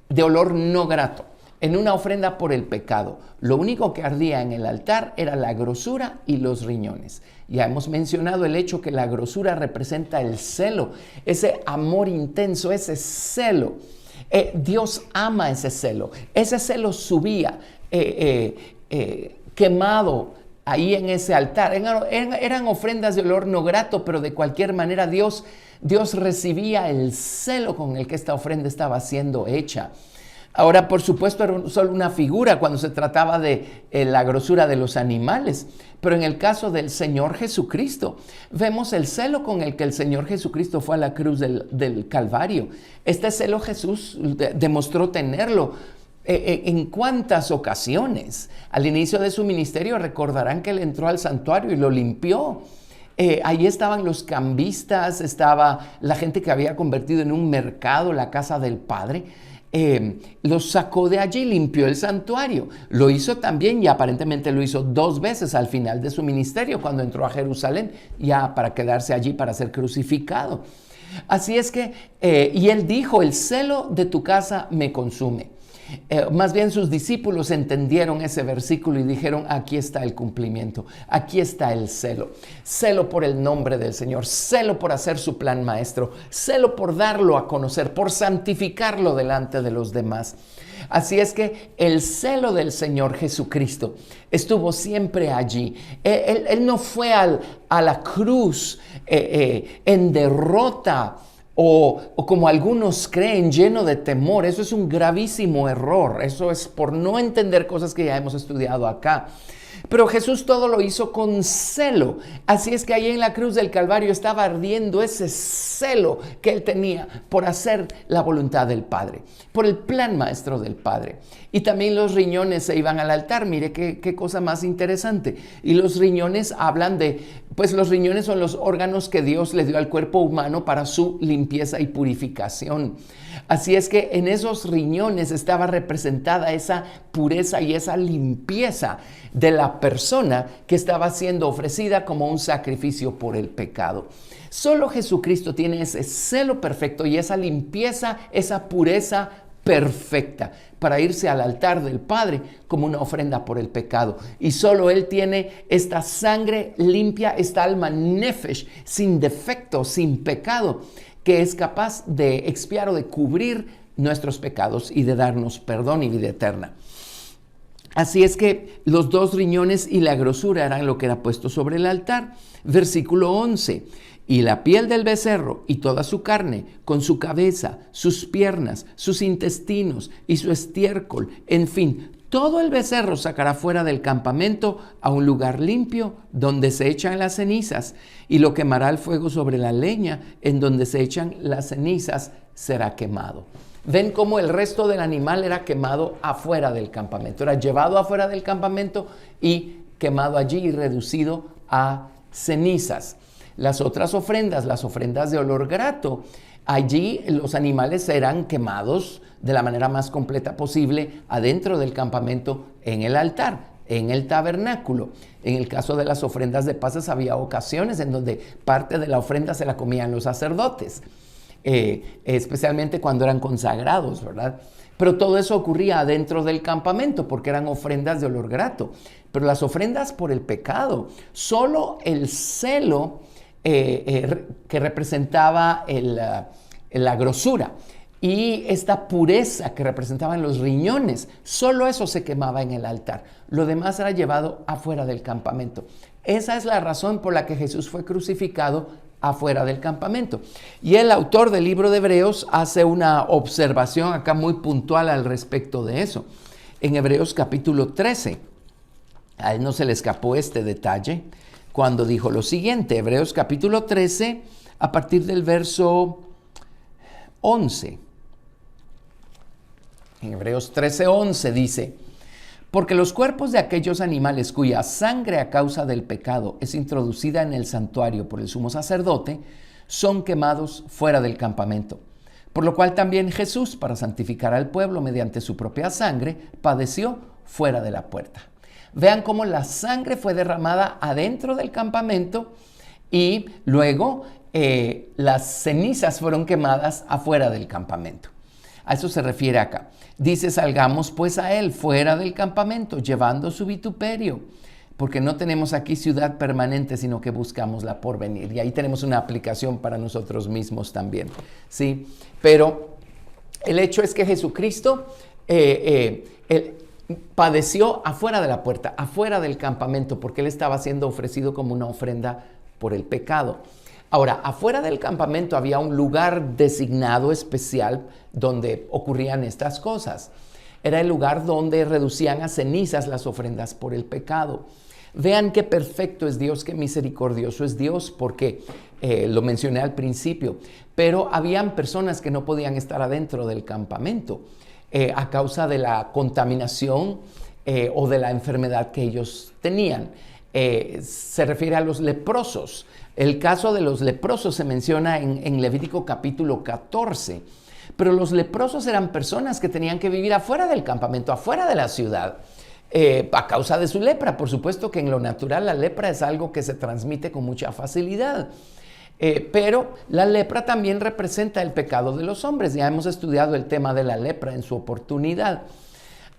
de olor no grato, en una ofrenda por el pecado. Lo único que ardía en el altar era la grosura y los riñones. Ya hemos mencionado el hecho que la grosura representa el celo, ese amor intenso, ese celo. Dios ama ese celo. Ese celo subía quemado ahí en ese altar. Eran ofrendas de olor no grato, pero de cualquier manera Dios recibía el celo con el que esta ofrenda estaba siendo hecha. Ahora, por supuesto, era solo una figura cuando se trataba de la grosura de los animales, pero en el caso del Señor Jesucristo, vemos el celo con el que el Señor Jesucristo fue a la cruz del Calvario. Este celo Jesús demostró tenerlo. ¿En cuántas ocasiones? Al inicio de su ministerio recordarán que él entró al santuario y lo limpió. Ahí estaban los cambistas, estaba la gente que había convertido en un mercado la casa del Padre. Los sacó de allí, limpió el santuario. Lo hizo también, y aparentemente lo hizo 2 veces al final de su ministerio, cuando entró a Jerusalén, ya para quedarse allí para ser crucificado. Así es que, y él dijo, el celo de tu casa me consume. Más bien sus discípulos entendieron ese versículo y dijeron, aquí está el cumplimiento, aquí está el celo. Celo por el nombre del Señor, celo por hacer su plan maestro, celo por darlo a conocer, por santificarlo delante de los demás. Así es que el celo del Señor Jesucristo estuvo siempre allí. Él no fue a la cruz en derrota, o como algunos creen, lleno de temor. Eso es un gravísimo error. Eso es por no entender cosas que ya hemos estudiado acá. Pero Jesús todo lo hizo con celo. Así es que ahí en la cruz del Calvario estaba ardiendo ese celo que él tenía por hacer la voluntad del Padre, por el plan maestro del Padre. Y también los riñones se iban al altar. Mire qué cosa más interesante. Y los riñones hablan pues los riñones son los órganos que Dios le dio al cuerpo humano para su limpieza y purificación. Así es que en esos riñones estaba representada esa pureza y esa limpieza de la persona que estaba siendo ofrecida como un sacrificio por el pecado. Solo Jesucristo tiene ese celo perfecto y esa limpieza, esa pureza perfecta para irse al altar del Padre como una ofrenda por el pecado. Y solo Él tiene esta sangre limpia, esta alma nefesh, sin defecto, sin pecado, que es capaz de expiar o de cubrir nuestros pecados y de darnos perdón y vida eterna. Así es que los 2 riñones y la grosura eran lo que era puesto sobre el altar. Versículo 11. Y la piel del becerro y toda su carne, con su cabeza, sus piernas, sus intestinos y su estiércol, en fin, todo el becerro sacará fuera del campamento a un lugar limpio donde se echan las cenizas, y lo quemará el fuego sobre la leña en donde se echan las cenizas será quemado. Ven cómo el resto del animal era quemado afuera del campamento, era llevado afuera del campamento y quemado allí y reducido a cenizas. Las otras ofrendas, las ofrendas de olor grato, allí los animales eran quemados de la manera más completa posible adentro del campamento en el altar, en el tabernáculo. En el caso de las ofrendas de pasas había ocasiones en donde parte de la ofrenda se la comían los sacerdotes, especialmente cuando eran consagrados, ¿verdad? Pero todo eso ocurría adentro del campamento porque eran ofrendas de olor grato. Pero las ofrendas por el pecado, solo el celo que representaba la grosura y esta pureza que representaban los riñones, solo eso se quemaba en el altar. Lo demás era llevado afuera del campamento. Esa es la razón por la que Jesús fue crucificado afuera del campamento. Y el autor del libro de Hebreos hace una observación acá muy puntual al respecto de eso. En Hebreos capítulo 13, a él no se le escapó este detalle, cuando dijo lo siguiente, Hebreos capítulo 13, a partir del verso 11. En Hebreos 13:11 dice, porque los cuerpos de aquellos animales cuya sangre a causa del pecado es introducida en el santuario por el sumo sacerdote, son quemados fuera del campamento. Por lo cual también Jesús, para santificar al pueblo mediante su propia sangre, padeció fuera de la puerta. Vean cómo la sangre fue derramada adentro del campamento y luego las cenizas fueron quemadas afuera del campamento. A eso se refiere acá. Dice, salgamos pues a él fuera del campamento, llevando su vituperio, porque no tenemos aquí ciudad permanente, sino que buscamos la porvenir. Y ahí tenemos una aplicación para nosotros mismos también, ¿sí? Pero el hecho es que Jesucristo padeció afuera de la puerta, afuera del campamento, porque él estaba siendo ofrecido como una ofrenda por el pecado. Ahora, afuera del campamento había un lugar designado especial donde ocurrían estas cosas. Era el lugar donde reducían a cenizas las ofrendas por el pecado. Vean qué perfecto es Dios, qué misericordioso es Dios, porque lo mencioné al principio, pero habían personas que no podían estar adentro del campamento a causa de la contaminación o de la enfermedad que ellos tenían. Se refiere a los leprosos. El caso de los leprosos se menciona en Levítico capítulo 14, pero los leprosos eran personas que tenían que vivir afuera del campamento, afuera de la ciudad, a causa de su lepra. Por supuesto que en lo natural la lepra es algo que se transmite con mucha facilidad, pero la lepra también representa el pecado de los hombres. Ya hemos estudiado el tema de la lepra en su oportunidad,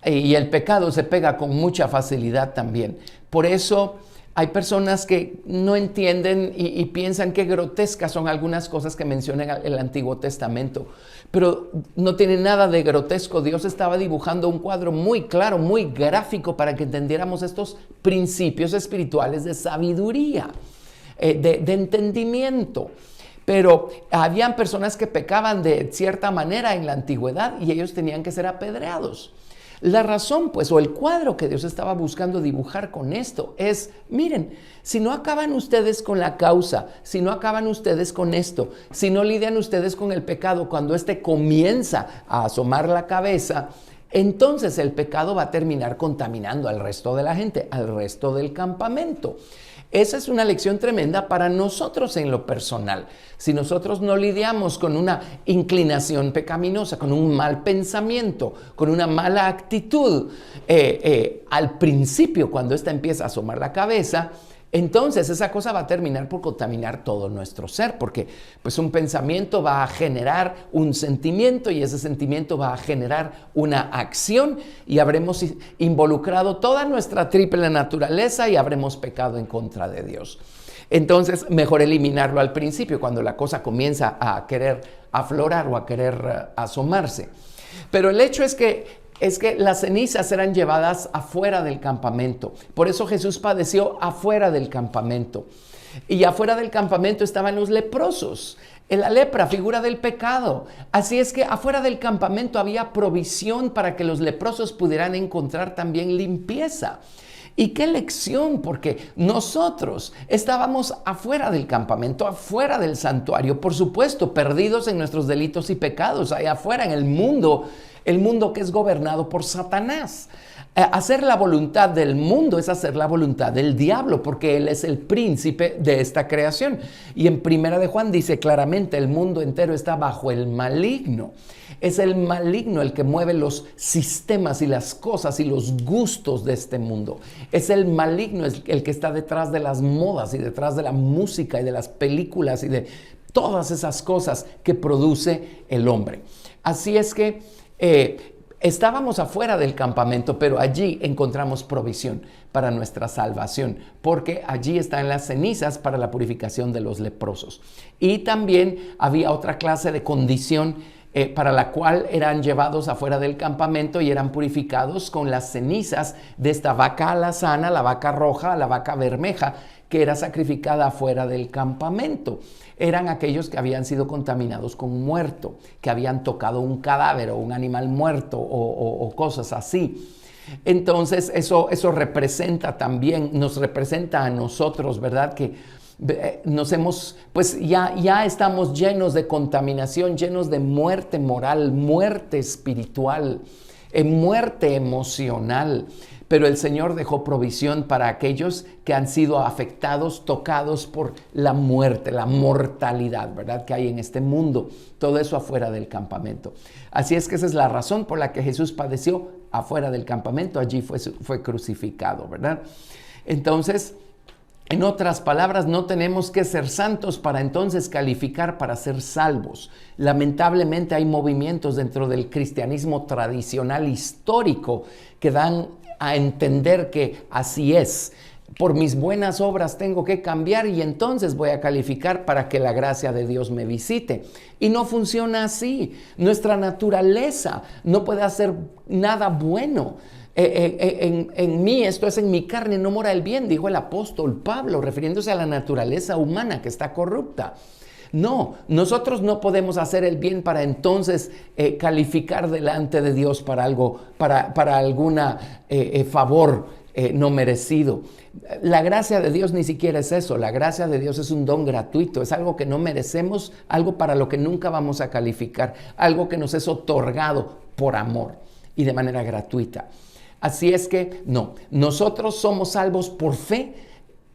y el pecado se pega con mucha facilidad también. Por eso hay personas que no entienden y piensan que grotescas son algunas cosas que menciona el Antiguo Testamento, pero no tiene nada de grotesco. Dios estaba dibujando un cuadro muy claro, muy gráfico, para que entendiéramos estos principios espirituales de sabiduría, de entendimiento. Pero habían personas que pecaban de cierta manera en la antigüedad y ellos tenían que ser apedreados. La razón, pues, o el cuadro que Dios estaba buscando dibujar con esto es, miren, si no acaban ustedes con la causa, si no acaban ustedes con esto, si no lidian ustedes con el pecado cuando éste comienza a asomar la cabeza, entonces el pecado va a terminar contaminando al resto de la gente, al resto del campamento. Esa es una lección tremenda para nosotros en lo personal. Si nosotros no lidiamos con una inclinación pecaminosa, con un mal pensamiento, con una mala actitud, al principio, cuando ésta empieza a asomar la cabeza, entonces esa cosa va a terminar por contaminar todo nuestro ser, porque pues un pensamiento va a generar un sentimiento y ese sentimiento va a generar una acción y habremos involucrado toda nuestra triple naturaleza y habremos pecado en contra de Dios. Entonces, mejor eliminarlo al principio, cuando la cosa comienza a querer aflorar o a querer asomarse. Pero el hecho es que las cenizas eran llevadas afuera del campamento. Por eso Jesús padeció afuera del campamento. Y afuera del campamento estaban los leprosos. La lepra, figura del pecado. Así es que afuera del campamento había provisión para que los leprosos pudieran encontrar también limpieza. Y qué lección, porque nosotros estábamos afuera del campamento, afuera del santuario, por supuesto, perdidos en nuestros delitos y pecados, allá afuera en el mundo que es gobernado por Satanás. Hacer la voluntad del mundo es hacer la voluntad del diablo, porque él es el príncipe de esta creación. Y en Primera de Juan dice claramente, el mundo entero está bajo el maligno. Es el maligno el que mueve los sistemas y las cosas y los gustos de este mundo. Es el maligno el que está detrás de las modas y detrás de la música y de las películas y de todas esas cosas que produce el hombre. Así es que estábamos afuera del campamento, pero allí encontramos provisión para nuestra salvación, porque allí están las cenizas para la purificación de los leprosos. Y también había otra clase de condición para la cual eran llevados afuera del campamento y eran purificados con las cenizas de esta vaca alazana, la vaca roja, la vaca bermeja, que era sacrificada afuera del campamento. Eran aquellos que habían sido contaminados con muerto, que habían tocado un cadáver o un animal muerto o cosas así. Entonces eso representa también, nos representa a nosotros, ¿verdad? Que nos hemos, pues ya estamos llenos de contaminación, llenos de muerte moral, muerte espiritual, muerte emocional. Pero el Señor dejó provisión para aquellos que han sido afectados, tocados por la muerte, la mortalidad, ¿verdad? Que hay en este mundo. Todo eso afuera del campamento. Así es que esa es la razón por la que Jesús padeció afuera del campamento. Allí fue crucificado, ¿verdad? Entonces, En otras palabras, no tenemos que ser santos para entonces calificar para ser salvos. Lamentablemente hay movimientos dentro del cristianismo tradicional histórico que dan a entender que así es. Por mis buenas obras tengo que cambiar y entonces voy a calificar para que la gracia de Dios me visite. Y no funciona así. Nuestra naturaleza no puede hacer nada bueno. En mí, esto es en mi carne, no mora el bien, dijo el apóstol Pablo, refiriéndose a la naturaleza humana que está corrupta. No, nosotros no podemos hacer el bien para entonces calificar delante de Dios para algo, para alguna favor no merecido. La gracia de Dios ni siquiera es eso. La gracia de Dios es un don gratuito, es algo que no merecemos, algo para lo que nunca vamos a calificar, algo que nos es otorgado por amor y de manera gratuita. Así es que no, nosotros somos salvos por fe,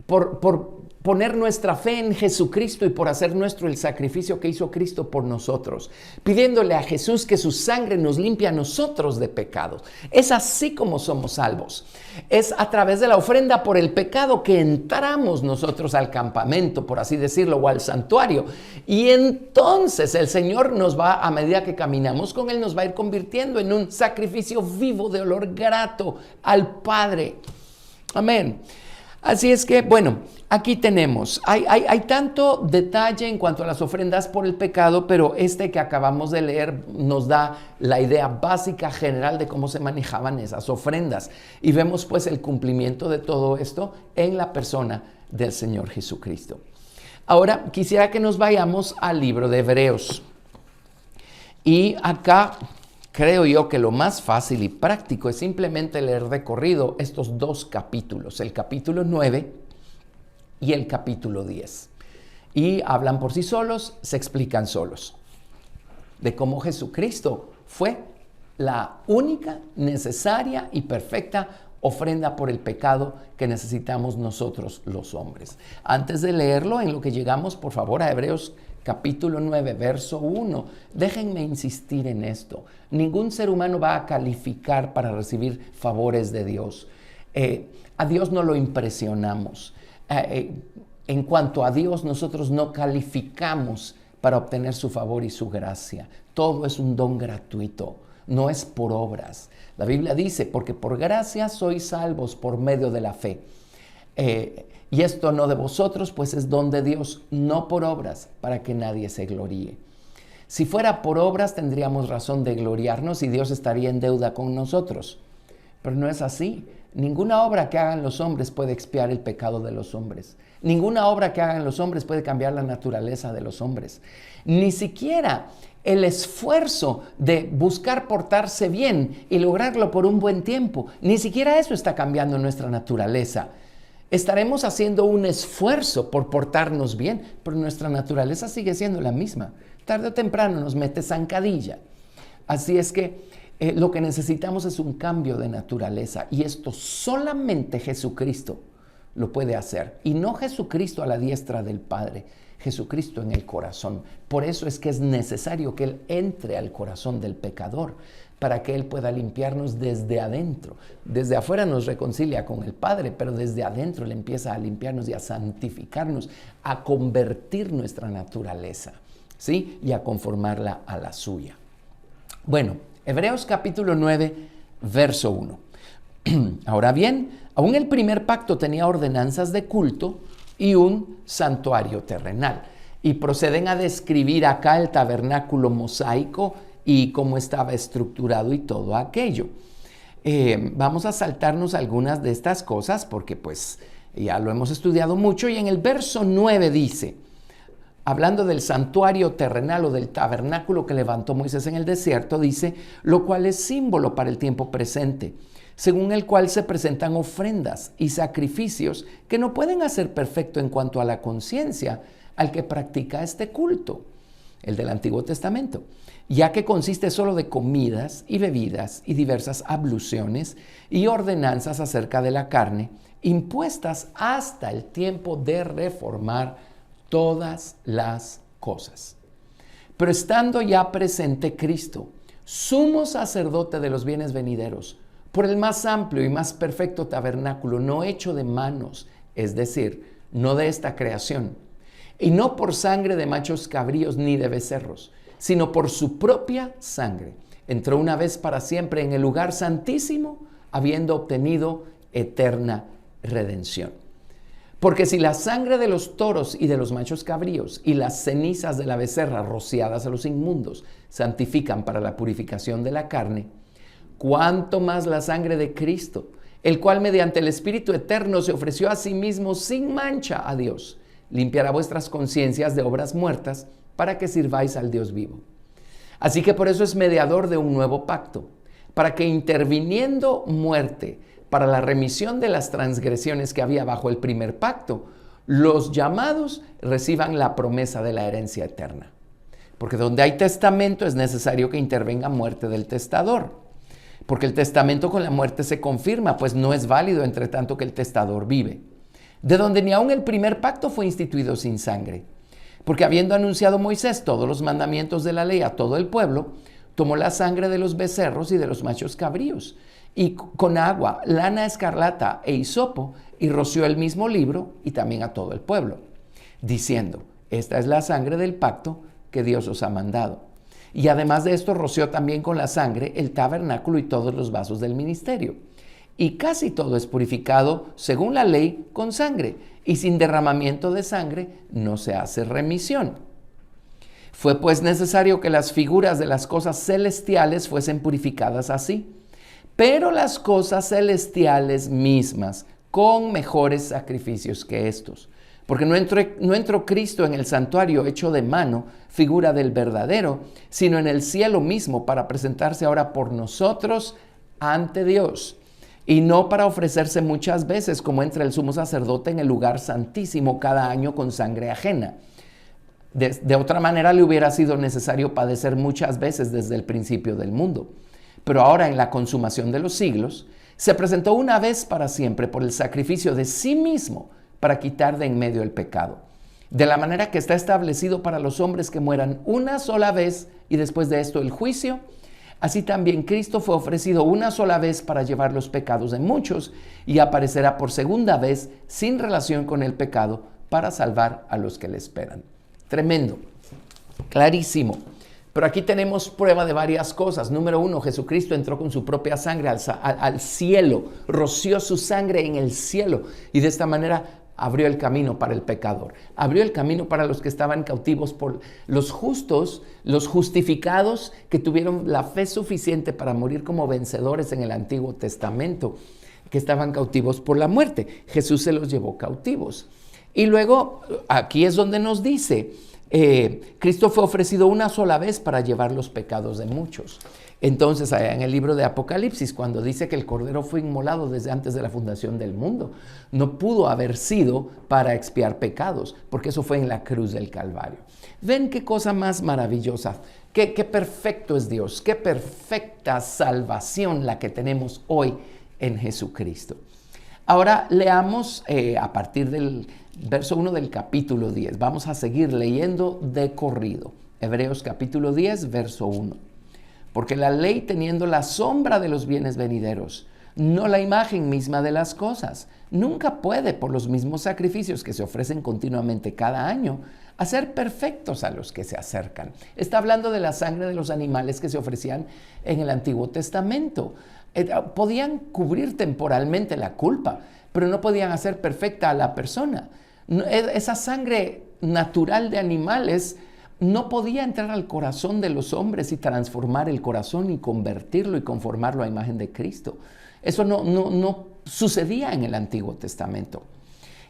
por poner nuestra fe en Jesucristo y por hacer nuestro el sacrificio que hizo Cristo por nosotros, pidiéndole a Jesús que su sangre nos limpie a nosotros de pecados. Es así como somos salvos. Es a través de la ofrenda por el pecado que entramos nosotros al campamento, por así decirlo, o al santuario. Y entonces el Señor nos va, a medida que caminamos con Él, nos va a ir convirtiendo en un sacrificio vivo de olor grato al Padre. Amén. Así es que, bueno, aquí tenemos, hay tanto detalle en cuanto a las ofrendas por el pecado, pero este que acabamos de leer nos da la idea básica general de cómo se manejaban esas ofrendas. Y vemos pues el cumplimiento de todo esto en la persona del Señor Jesucristo. Ahora quisiera que nos vayamos al libro de Hebreos. Y acá creo yo que lo más fácil y práctico es simplemente leer de corrido estos dos capítulos, el capítulo 9 y el capítulo 10. Y hablan por sí solos, se explican solos, de cómo Jesucristo fue la única, necesaria y perfecta ofrenda por el pecado que necesitamos nosotros los hombres. Antes de leerlo, en lo que llegamos, por favor, a Hebreos capítulo 9, verso 1. Déjenme insistir en esto. Ningún ser humano va a calificar para recibir favores de Dios. A Dios no lo impresionamos. En cuanto a Dios, nosotros no calificamos para obtener su favor y su gracia. Todo es un don gratuito, no es por obras. La Biblia dice, porque por gracia sois salvos por medio de la fe. Y esto no de vosotros, pues es don de Dios, no por obras, para que nadie se gloríe. Si fuera por obras, tendríamos razón de gloriarnos y Dios estaría en deuda con nosotros. Pero no es así. Ninguna obra que hagan los hombres puede expiar el pecado de los hombres. Ninguna obra que hagan los hombres puede cambiar la naturaleza de los hombres. Ni siquiera el esfuerzo de buscar portarse bien y lograrlo por un buen tiempo, ni siquiera eso está cambiando nuestra naturaleza. Estaremos haciendo un esfuerzo por portarnos bien, pero nuestra naturaleza sigue siendo la misma. Tarde o temprano nos mete zancadilla. Así es que lo que necesitamos es un cambio de naturaleza y esto solamente Jesucristo lo puede hacer. Y no Jesucristo a la diestra del Padre, Jesucristo en el corazón. Por eso es que es necesario que Él entre al corazón del pecador, para que Él pueda limpiarnos desde adentro. Desde afuera nos reconcilia con el Padre, pero desde adentro Él empieza a limpiarnos y a santificarnos, a convertir nuestra naturaleza, ¿sí? Y a conformarla a la suya. Bueno, Hebreos capítulo 9, verso 1. Ahora bien, aún el primer pacto tenía ordenanzas de culto y un santuario terrenal. Y proceden a describir acá el tabernáculo mosaico y cómo estaba estructurado y todo aquello. Vamos a saltarnos algunas de estas cosas porque pues ya lo hemos estudiado mucho. Y en el verso 9 dice, hablando del santuario terrenal o del tabernáculo que levantó Moisés en el desierto, dice, lo cual es símbolo para el tiempo presente, según el cual se presentan ofrendas y sacrificios que no pueden hacer perfecto en cuanto a la conciencia al que practica este culto, el del Antiguo Testamento, ya que consiste solo de comidas y bebidas y diversas abluciones y ordenanzas acerca de la carne, impuestas hasta el tiempo de reformar todas las cosas. Pero estando ya presente Cristo, sumo sacerdote de los bienes venideros, por el más amplio y más perfecto tabernáculo, no hecho de manos, es decir, no de esta creación, y no por sangre de machos cabríos ni de becerros, sino por su propia sangre. Entró una vez para siempre en el lugar santísimo, habiendo obtenido eterna redención. Porque si la sangre de los toros y de los machos cabríos y las cenizas de la becerra rociadas a los inmundos santifican para la purificación de la carne, cuánto más la sangre de Cristo, el cual mediante el Espíritu eterno se ofreció a sí mismo sin mancha a Dios, limpiará vuestras conciencias de obras muertas para que sirváis al Dios vivo. Así que por eso es mediador de un nuevo pacto, para que interviniendo muerte para la remisión de las transgresiones que había bajo el primer pacto, los llamados reciban la promesa de la herencia eterna. Porque donde hay testamento es necesario que intervenga muerte del testador. Porque el testamento con la muerte se confirma, pues no es válido entre tanto que el testador vive. De donde ni aun el primer pacto fue instituido sin sangre. Porque habiendo anunciado Moisés todos los mandamientos de la ley a todo el pueblo, tomó la sangre de los becerros y de los machos cabríos, y con agua, lana escarlata e hisopo, y roció el mismo libro y también a todo el pueblo, diciendo, esta es la sangre del pacto que Dios os ha mandado. Y además de esto roció también con la sangre el tabernáculo y todos los vasos del ministerio. Y casi todo es purificado según la ley con sangre, y sin derramamiento de sangre no se hace remisión. Fue pues necesario que las figuras de las cosas celestiales fuesen purificadas así, pero las cosas celestiales mismas con mejores sacrificios que estos. Porque no entró Cristo en el santuario hecho de mano, figura del verdadero, sino en el cielo mismo para presentarse ahora por nosotros ante Dios. Y no para ofrecerse muchas veces como entra el sumo sacerdote en el lugar santísimo cada año con sangre ajena. De otra manera le hubiera sido necesario padecer muchas veces desde el principio del mundo. Pero ahora en la consumación de los siglos, se presentó una vez para siempre por el sacrificio de sí mismo para quitar de en medio el pecado. De la manera que está establecido para los hombres que mueran una sola vez y después de esto el juicio, así también Cristo fue ofrecido una sola vez para llevar los pecados de muchos y aparecerá por segunda vez sin relación con el pecado para salvar a los que le esperan. Tremendo, clarísimo. Pero aquí tenemos prueba de varias cosas. Número uno, Jesucristo entró con su propia sangre al cielo, roció su sangre en el cielo y de esta manera abrió el camino para el pecador. Abrió el camino para los que estaban cautivos por los justos, los justificados que tuvieron la fe suficiente para morir como vencedores en el Antiguo Testamento, que estaban cautivos por la muerte. Jesús se los llevó cautivos. Y luego aquí es donde nos dice, Cristo fue ofrecido una sola vez para llevar los pecados de muchos. Entonces, allá en el libro de Apocalipsis, cuando dice que el Cordero fue inmolado desde antes de la fundación del mundo, no pudo haber sido para expiar pecados, porque eso fue en la cruz del Calvario. ¿Ven qué cosa más maravillosa? Qué perfecto es Dios, qué perfecta salvación la que tenemos hoy en Jesucristo. Ahora leamos a partir del verso 1 del capítulo 10. Vamos a seguir leyendo de corrido. Hebreos capítulo 10, verso 1. Porque la ley, teniendo la sombra de los bienes venideros, no la imagen misma de las cosas, nunca puede, por los mismos sacrificios que se ofrecen continuamente cada año, hacer perfectos a los que se acercan. Está hablando de la sangre de los animales que se ofrecían en el Antiguo Testamento. Podían cubrir temporalmente la culpa, pero no podían hacer perfecta a la persona. Esa sangre natural de animales no podía entrar al corazón de los hombres y transformar el corazón y convertirlo y conformarlo a imagen de Cristo. Eso no sucedía en el Antiguo Testamento.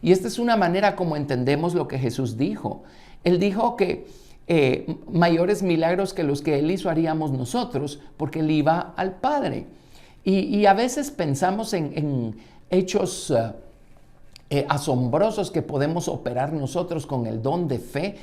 Y esta es una manera como entendemos lo que Jesús dijo. Él dijo que mayores milagros que los que Él hizo haríamos nosotros, porque Él iba al Padre. Y a veces pensamos en hechos asombrosos que podemos operar nosotros con el don de fe,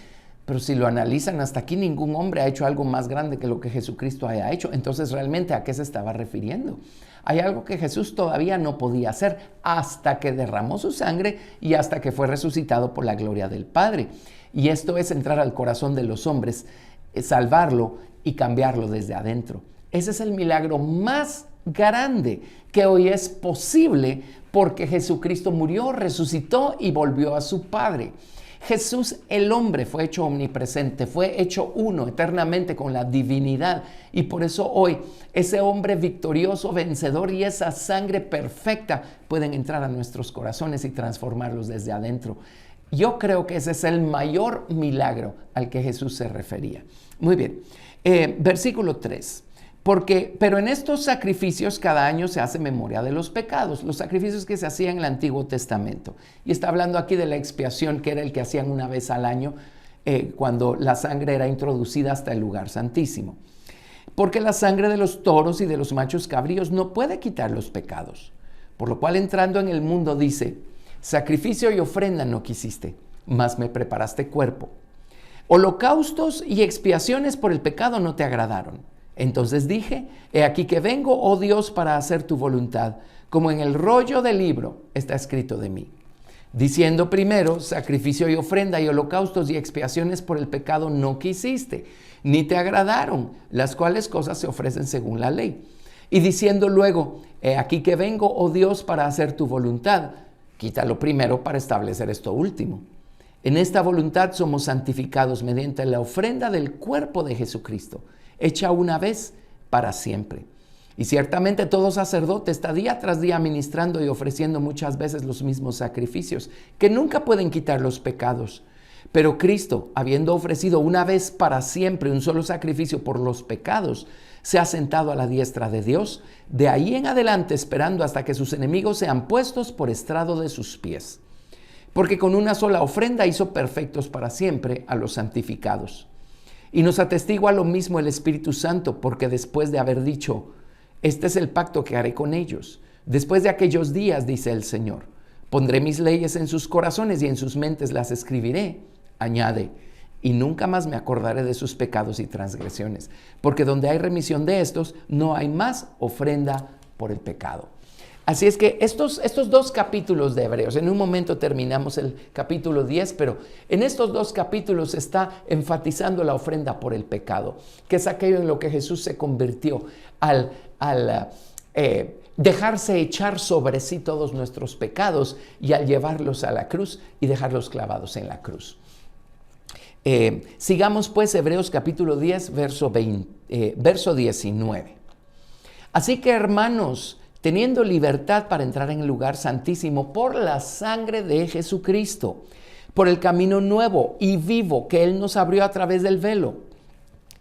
pero si lo analizan, hasta aquí ningún hombre ha hecho algo más grande que lo que Jesucristo haya hecho. Entonces, ¿realmente a qué se estaba refiriendo? Hay algo que Jesús todavía no podía hacer hasta que derramó su sangre y hasta que fue resucitado por la gloria del Padre. Y esto es entrar al corazón de los hombres, salvarlo y cambiarlo desde adentro. Ese es el milagro más grande que hoy es posible porque Jesucristo murió, resucitó y volvió a su Padre. Jesús, el hombre, fue hecho omnipresente, fue hecho uno eternamente con la divinidad, y por eso hoy ese hombre victorioso, vencedor, y esa sangre perfecta pueden entrar a nuestros corazones y transformarlos desde adentro. Yo creo que ese es el mayor milagro al que Jesús se refería. Muy bien, versículo 3. Pero en estos sacrificios cada año se hace memoria de los pecados, los sacrificios que se hacían en el Antiguo Testamento. Y está hablando aquí de la expiación, que era el que hacían una vez al año, cuando la sangre era introducida hasta el lugar santísimo. Porque la sangre de los toros y de los machos cabríos no puede quitar los pecados. Por lo cual, entrando en el mundo, dice: sacrificio y ofrenda no quisiste, mas me preparaste cuerpo. Holocaustos y expiaciones por el pecado no te agradaron. Entonces dije: he aquí que vengo, oh Dios, para hacer tu voluntad, como en el rollo del libro está escrito de mí. Diciendo primero: sacrificio y ofrenda y holocaustos y expiaciones por el pecado no quisiste, ni te agradaron, las cuales cosas se ofrecen según la ley. Y diciendo luego: he aquí que vengo, oh Dios, para hacer tu voluntad, quítalo primero para establecer esto último. En esta voluntad somos santificados mediante la ofrenda del cuerpo de Jesucristo, hecha una vez para siempre. Y ciertamente todo sacerdote está día tras día ministrando y ofreciendo muchas veces los mismos sacrificios, que nunca pueden quitar los pecados. Pero Cristo, habiendo ofrecido una vez para siempre un solo sacrificio por los pecados, se ha sentado a la diestra de Dios, de ahí en adelante esperando hasta que sus enemigos sean puestos por estrado de sus pies. Porque con una sola ofrenda hizo perfectos para siempre a los santificados. Y nos atestigua lo mismo el Espíritu Santo, porque después de haber dicho: este es el pacto que haré con ellos, después de aquellos días, dice el Señor, pondré mis leyes en sus corazones y en sus mentes las escribiré, añade, y nunca más me acordaré de sus pecados y transgresiones, porque donde hay remisión de estos, no hay más ofrenda por el pecado. Así es que estos dos capítulos de Hebreos, en un momento terminamos el capítulo 10, pero en estos dos capítulos está enfatizando la ofrenda por el pecado, que es aquello en lo que Jesús se convirtió al dejarse echar sobre sí todos nuestros pecados y al llevarlos a la cruz y dejarlos clavados en la cruz. Sigamos pues Hebreos capítulo 10, verso 19. Así que, hermanos, teniendo libertad para entrar en el lugar santísimo por la sangre de Jesucristo, por el camino nuevo y vivo que Él nos abrió a través del velo,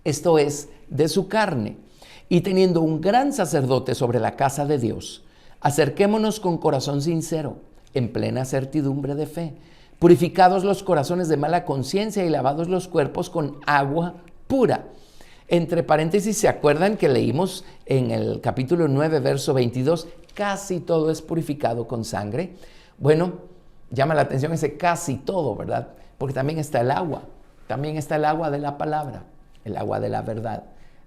esto es, de su carne, y teniendo un gran sacerdote sobre la casa de Dios, acerquémonos con corazón sincero, en plena certidumbre de fe, purificados los corazones de mala conciencia y lavados los cuerpos con agua pura. Entre paréntesis, ¿se acuerdan que leímos en el capítulo 9, verso 22? Casi todo es purificado con sangre. Bueno, llama la atención ese casi todo, ¿verdad? Porque también está el agua de la palabra, el agua de la verdad.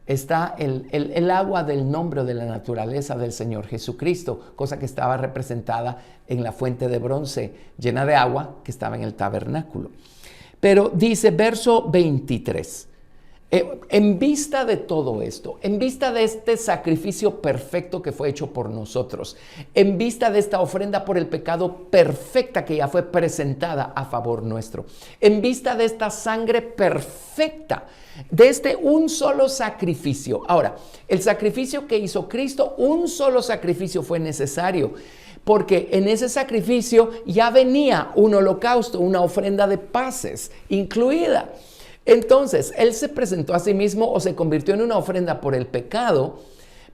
Está el agua del nombre o de la naturaleza del Señor Jesucristo, cosa que estaba representada en la fuente de bronce llena de agua que estaba en el tabernáculo. Pero dice verso 23, en vista de todo esto, en vista de este sacrificio perfecto que fue hecho por nosotros, en vista de esta ofrenda por el pecado perfecta que ya fue presentada a favor nuestro, en vista de esta sangre perfecta, de este un solo sacrificio. Ahora, el sacrificio que hizo Cristo, un solo sacrificio fue necesario, porque en ese sacrificio ya venía un holocausto, una ofrenda de paces incluida. Entonces, Él se presentó a sí mismo o se convirtió en una ofrenda por el pecado,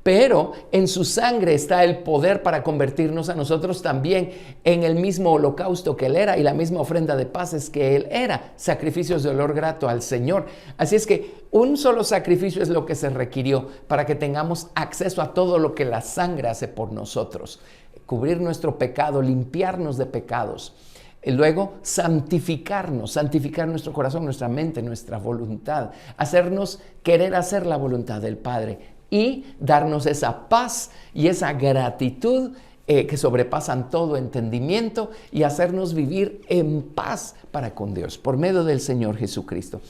pero en su sangre está el poder para convertirnos a nosotros también en el mismo holocausto que Él era y la misma ofrenda de paces que Él era, sacrificios de olor grato al Señor. Así es que un solo sacrificio es lo que se requirió para que tengamos acceso a todo lo que la sangre hace por nosotros, cubrir nuestro pecado, limpiarnos de pecados. Y luego santificar nuestro corazón, nuestra mente, nuestra voluntad, hacernos querer hacer la voluntad del Padre y darnos esa paz y esa gratitud que sobrepasan todo entendimiento y hacernos vivir en paz para con Dios por medio del Señor Jesucristo.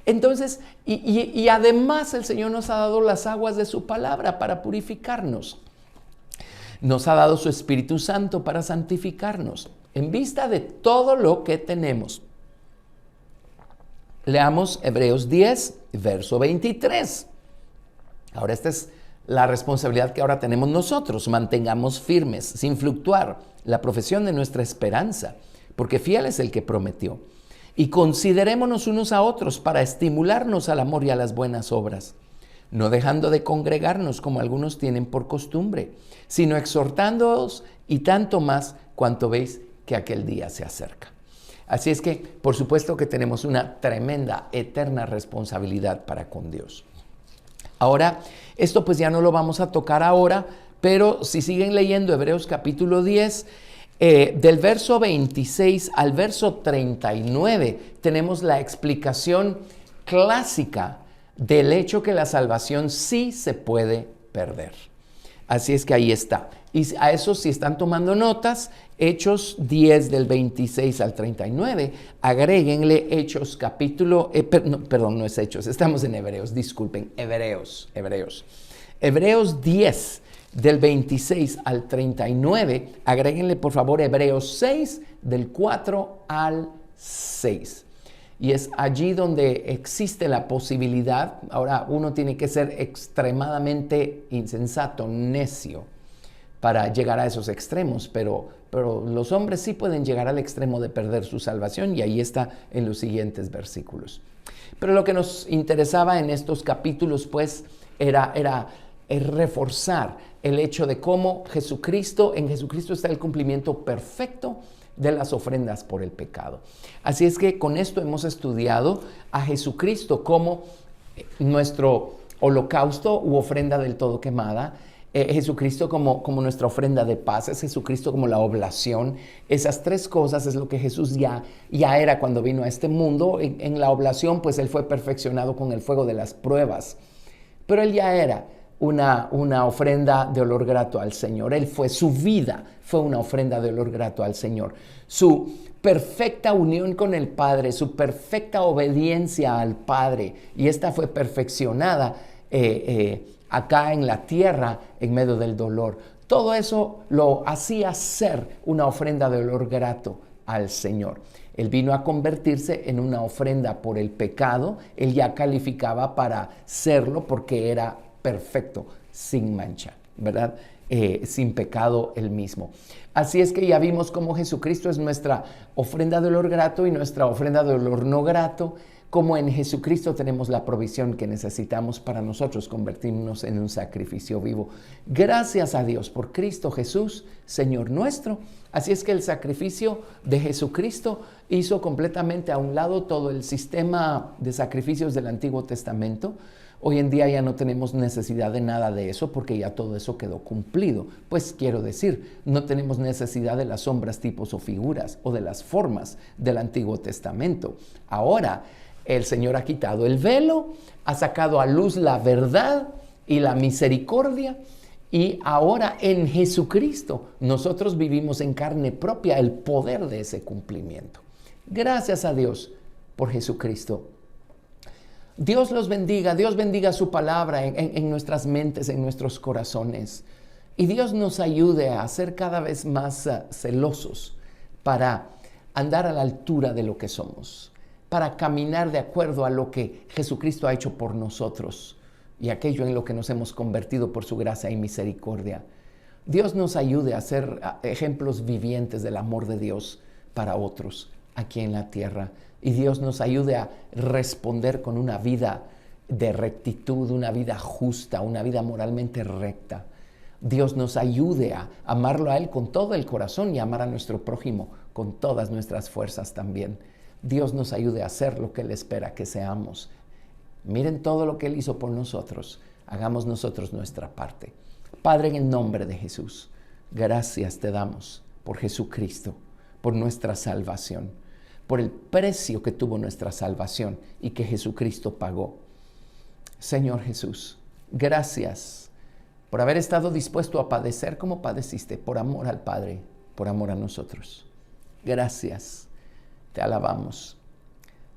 Entonces, y además el Señor nos ha dado las aguas de su palabra para purificarnos. Nos ha dado su Espíritu Santo para santificarnos. En vista de todo lo que tenemos. Leamos Hebreos 10, verso 23. Ahora esta es la responsabilidad que ahora tenemos nosotros. Mantengamos firmes, sin fluctuar, la profesión de nuestra esperanza, porque fiel es el que prometió. Y considerémonos unos a otros para estimularnos al amor y a las buenas obras, no dejando de congregarnos como algunos tienen por costumbre, sino exhortándoos y tanto más cuanto veis que aquel día se acerca. Así es que, por supuesto que tenemos una tremenda, eterna responsabilidad para con Dios. Ahora, esto pues ya no lo vamos a tocar ahora, pero si siguen leyendo Hebreos capítulo 10, del verso 26 al verso 39, tenemos la explicación clásica del hecho que la salvación sí se puede perder. Así es que ahí está. Y a eso, si están tomando notas, Hechos 10 del 26 al 39, agréguenle Hechos capítulo, no es Hechos, estamos en Hebreos, disculpen, Hebreos. Hebreos 10 del 26 al 39, agréguenle por favor Hebreos 6 del 4 al 6. Y es allí donde existe la posibilidad, ahora uno tiene que ser extremadamente insensato, necio, para llegar a esos extremos, pero los hombres sí pueden llegar al extremo de perder su salvación, y ahí está en los siguientes versículos. Pero lo que nos interesaba en estos capítulos, pues, era reforzar el hecho de cómo en Jesucristo está el cumplimiento perfecto de las ofrendas por el pecado. Así es que con esto hemos estudiado a Jesucristo como nuestro holocausto u ofrenda del todo quemada, Jesucristo como nuestra ofrenda de paz, es Jesucristo como la oblación. Esas tres cosas es lo que Jesús ya era cuando vino a este mundo. En la oblación, pues Él fue perfeccionado con el fuego de las pruebas, pero Él ya era una ofrenda de olor grato al Señor. Su vida fue una ofrenda de olor grato al Señor. Su perfecta unión con el Padre, su perfecta obediencia al Padre, y esta fue perfeccionada acá en la tierra en medio del dolor. Todo eso lo hacía ser una ofrenda de olor grato al Señor. Él vino a convertirse en una ofrenda por el pecado. Él ya calificaba para serlo porque era perfecto, sin mancha, ¿verdad? Sin pecado él mismo. Así es que ya vimos cómo Jesucristo es nuestra ofrenda de olor grato y nuestra ofrenda de olor no grato, como en Jesucristo tenemos la provisión que necesitamos para nosotros convertirnos en un sacrificio vivo. Gracias a Dios por Cristo Jesús, Señor nuestro. Así es que el sacrificio de Jesucristo hizo completamente a un lado todo el sistema de sacrificios del Antiguo Testamento. Hoy en día ya no tenemos necesidad de nada de eso porque ya todo eso quedó cumplido. Pues quiero decir, no tenemos necesidad de las sombras, tipos o figuras o de las formas del Antiguo Testamento. Ahora, el Señor ha quitado el velo, ha sacado a luz la verdad y la misericordia, y ahora en Jesucristo nosotros vivimos en carne propia el poder de ese cumplimiento. Gracias a Dios por Jesucristo. Dios los bendiga, Dios bendiga su palabra en nuestras mentes, en nuestros corazones. Y Dios nos ayude a ser cada vez más celosos para andar a la altura de lo que somos, para caminar de acuerdo a lo que Jesucristo ha hecho por nosotros y aquello en lo que nos hemos convertido por su gracia y misericordia. Dios nos ayude a ser ejemplos vivientes del amor de Dios para otros aquí en la tierra. Y Dios nos ayude a responder con una vida de rectitud, una vida justa, una vida moralmente recta. Dios nos ayude a amarlo a Él con todo el corazón y amar a nuestro prójimo con todas nuestras fuerzas también. Dios nos ayude a hacer lo que Él espera que seamos. Miren todo lo que Él hizo por nosotros. Hagamos nosotros nuestra parte. Padre, en el nombre de Jesús, gracias te damos por Jesucristo, por nuestra salvación, por el precio que tuvo nuestra salvación y que Jesucristo pagó. Señor Jesús, gracias por haber estado dispuesto a padecer como padeciste, por amor al Padre, por amor a nosotros. Gracias, te alabamos.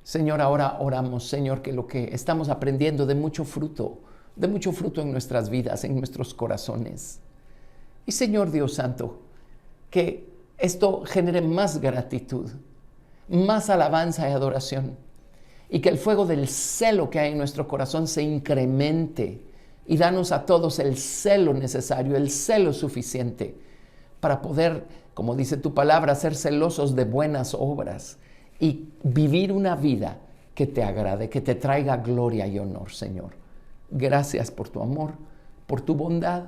Señor, ahora oramos, Señor, que lo que estamos aprendiendo dé mucho fruto en nuestras vidas, en nuestros corazones. Y Señor Dios Santo, que esto genere más gratitud, más alabanza y adoración, y que el fuego del celo que hay en nuestro corazón se incremente, y danos a todos el celo necesario, el celo suficiente para poder, como dice tu palabra, ser celosos de buenas obras y vivir una vida que te agrade, que te traiga gloria y honor, Señor. Gracias por tu amor, por tu bondad,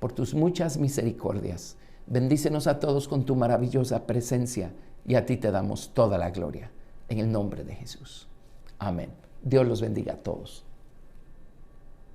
por tus muchas misericordias. Bendícenos a todos con tu maravillosa presencia y a ti te damos toda la gloria. En el nombre de Jesús. Amén. Dios los bendiga a todos.